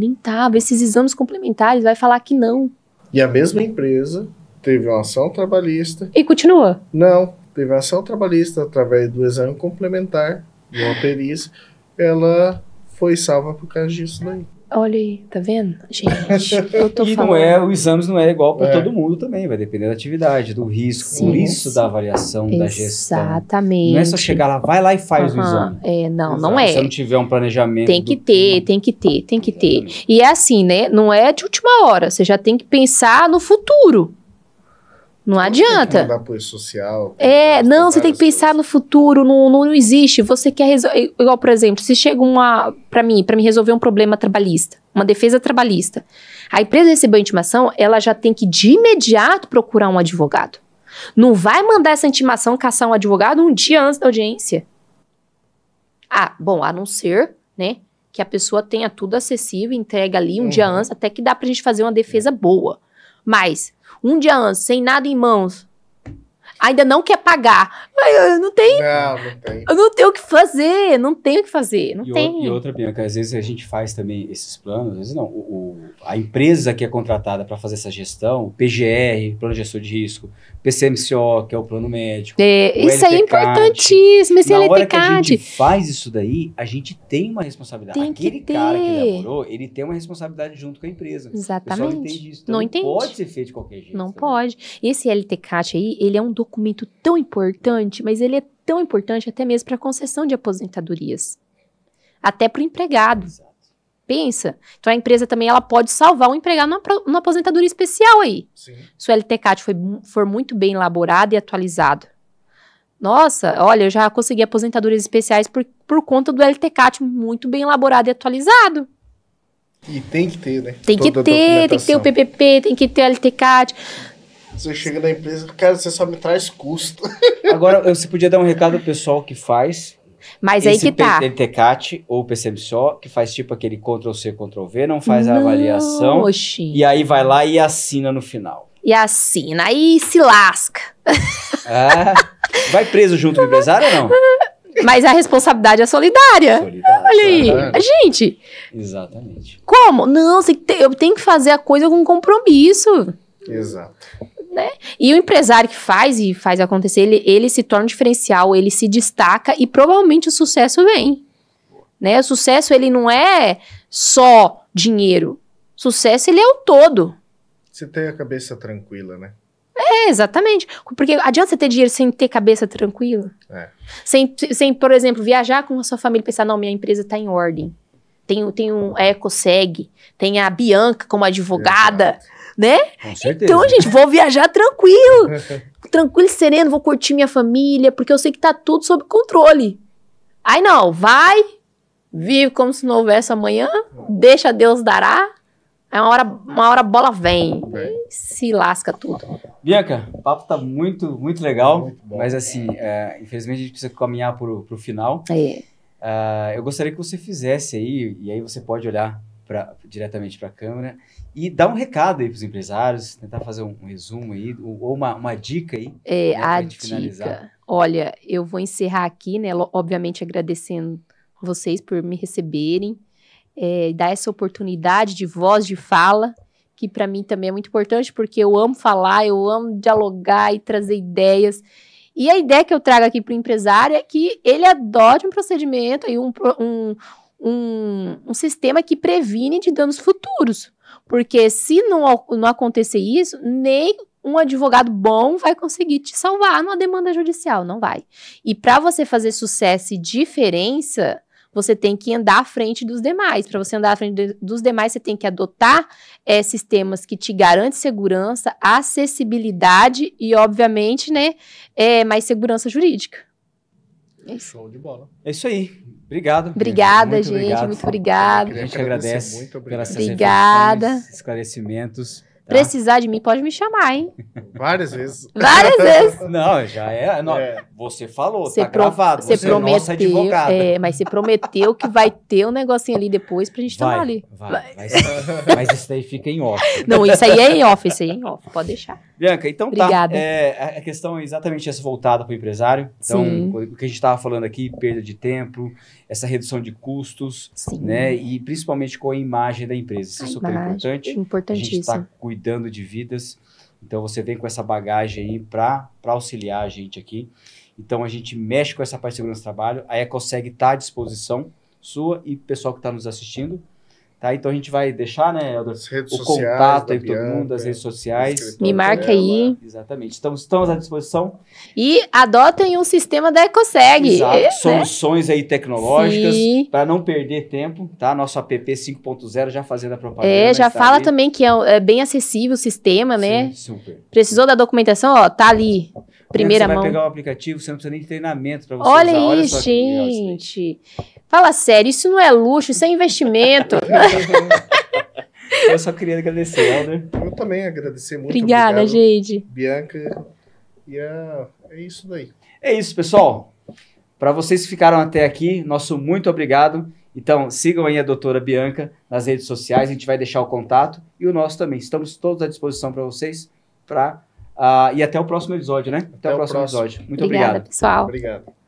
Esses exames complementares vai falar que não. E a mesma empresa teve uma ação trabalhista. E continua? Não, teve uma ação trabalhista através do exame complementar, de uma perícia, ela foi salva por causa disso daí. Olha aí, tá vendo? Gente, eu tô e falando. O exame não é igual para todo mundo também, vai depender da atividade, do risco, por isso da avaliação, da gestão. Exatamente. Não é só chegar lá, vai lá e faz o exame. Não é. Se você não tiver um planejamento. Tem que ter. E é assim, né? Não é de última hora, você já tem que pensar no futuro. Não adianta. Tem que mudar apoio social. Você tem que pensar no futuro, não existe. Você quer resolver. Igual, por exemplo, se chega pra mim resolver um problema trabalhista, uma defesa trabalhista, a empresa recebeu a intimação, ela já tem que de imediato procurar um advogado. Não vai mandar essa intimação caçar um advogado um dia antes da audiência. A não ser, né, que a pessoa tenha tudo acessível, entrega ali um dia antes, até que dá pra gente fazer uma defesa boa. Mas um dia antes, sem nada em mãos, ainda não quer pagar. Eu não tenho. Não tem. Eu não tenho o que fazer. Não tenho o que fazer. E outra, Bianca, às vezes a gente faz também esses planos, às vezes não. A empresa que é contratada para fazer essa gestão, o PGR, Plano de Gestão de Risco, PCMCO, que é o plano médico. Isso aí é importantíssimo, esse LTCAT. Na hora que a gente faz isso daí, a gente tem uma responsabilidade. Aquele cara que elaborou, ele tem uma responsabilidade junto com a empresa. Exatamente. O pessoal entende isso. Então, não pode ser feito de qualquer jeito. Não pode. Esse LTCAT aí, ele é um documento tão importante, mas ele é tão importante até mesmo para a concessão de aposentadorias. Até para o empregado. Exato. Pensa. Então, a empresa também ela pode salvar o empregado numa aposentadoria especial aí. Sim. Se o LTCAT for muito bem elaborado e atualizado. Nossa, olha, eu já consegui aposentadorias especiais por conta do LTCAT muito bem elaborado e atualizado. E tem que ter, né? Tem que ter o PPP, tem que ter o LTCAT. Você chega na empresa, cara, você só me traz custo. Agora, você podia dar um recado pro pessoal que faz... Mas aí que tá. LTCAT ou PCMCO, que faz tipo aquele Ctrl-C, Ctrl-V, não faz a avaliação. Oxi. E aí vai lá e assina no final. E assina, aí se lasca. Vai preso junto com o empresário ou não? Mas a responsabilidade é solidária. Olha aí. Gente. Exatamente. Como? Não, eu tenho que fazer a coisa com compromisso. Exato. Né? E o empresário que faz acontecer, ele se torna um diferencial, ele se destaca e provavelmente o sucesso vem. Né? O sucesso, ele não é só dinheiro. O sucesso, ele é o todo. Você tem a cabeça tranquila, né? Exatamente. Porque adianta você ter dinheiro sem ter cabeça tranquila? Sem, por exemplo, viajar com a sua família e pensar, não, minha empresa está em ordem. Tem um EcoSeg, tem a Bianca como advogada, né? Com certeza. Então, gente, vou viajar tranquilo. Tranquilo e sereno, vou curtir minha família, porque eu sei que tá tudo sob controle. Aí não, vai, vive como se não houvesse amanhã, deixa Deus dará. Aí uma hora a bola vem. Se lasca tudo. Bianca, o papo tá muito, muito legal. Muito bom, mas assim, infelizmente a gente precisa caminhar pro final. Eu gostaria que você fizesse aí, e aí você pode olhar diretamente para a câmera, e dar um recado aí para os empresários, tentar fazer um resumo aí, ou uma dica aí. A dica. Finalizar. Olha, eu vou encerrar aqui, né? Obviamente agradecendo vocês por me receberem. Dar essa oportunidade de voz, de fala, que para mim também é muito importante, porque eu amo falar, eu amo dialogar e trazer ideias. E a ideia que eu trago aqui para o empresário é que ele adote um procedimento e um sistema que previne de danos futuros. Porque se não acontecer isso, nem um advogado bom vai conseguir te salvar numa demanda judicial, não vai. E para você fazer sucesso e diferença, você tem que andar à frente dos demais. Para você andar à frente dos demais, você tem que adotar sistemas que te garantem segurança, acessibilidade e, obviamente, né, mais segurança jurídica. Show de bola. É isso aí. Obrigado. Obrigada, gente. Muito obrigada. A gente agradece muito pelas esclarecimentos. Tá Precisar de mim, pode me chamar, hein? Várias vezes. Várias vezes. Não, já é. Não, você falou, tá gravado. Você prometeu, é nossa advogada. Mas você prometeu que vai ter um negocinho ali depois pra gente tomar ali. Mas isso daí fica em off. Não, isso aí é em off, pode deixar. Bianca, então Obrigada. A questão é exatamente essa voltada para o empresário. Então, o que a gente estava falando aqui, perda de tempo, essa redução de custos, né? E principalmente com a imagem da empresa. Isso é super importante. Importantíssimo. A gente está cuidando de vidas. Então, você vem com essa bagagem aí para auxiliar a gente aqui. Então, a gente mexe com essa parte de segurança do trabalho. A EcoSeg está à disposição sua e pessoal que está nos assistindo. Tá, então a gente vai deixar, né, Helder, o contato aí para todo mundo, das redes sociais. Me marca aí. Exatamente. Estamos à disposição. E adotem um sistema da EcoSeg. Exato. Soluções aí tecnológicas para não perder tempo, tá? Nosso app 5.0 já fazendo a propaganda. Já fala ali também que é bem acessível o sistema, né? Sim, super. Precisou da documentação, ó, tá ali. Primeira mão. Você vai pegar o aplicativo, você não precisa nem de treinamento para você Olha usar. Olha isso, gente. Fala sério, isso não é luxo, isso é investimento. Eu só queria agradecer, Helder. Eu também agradecer muito. Obrigada, gente. Bianca. E é isso daí. É isso, pessoal. Para vocês que ficaram até aqui, nosso muito obrigado. Então, sigam aí a doutora Bianca nas redes sociais, a gente vai deixar o contato e o nosso também. Estamos todos à disposição para vocês. E até o próximo episódio, né? Até o próximo episódio. Muito obrigado. Obrigada, pessoal. Obrigado.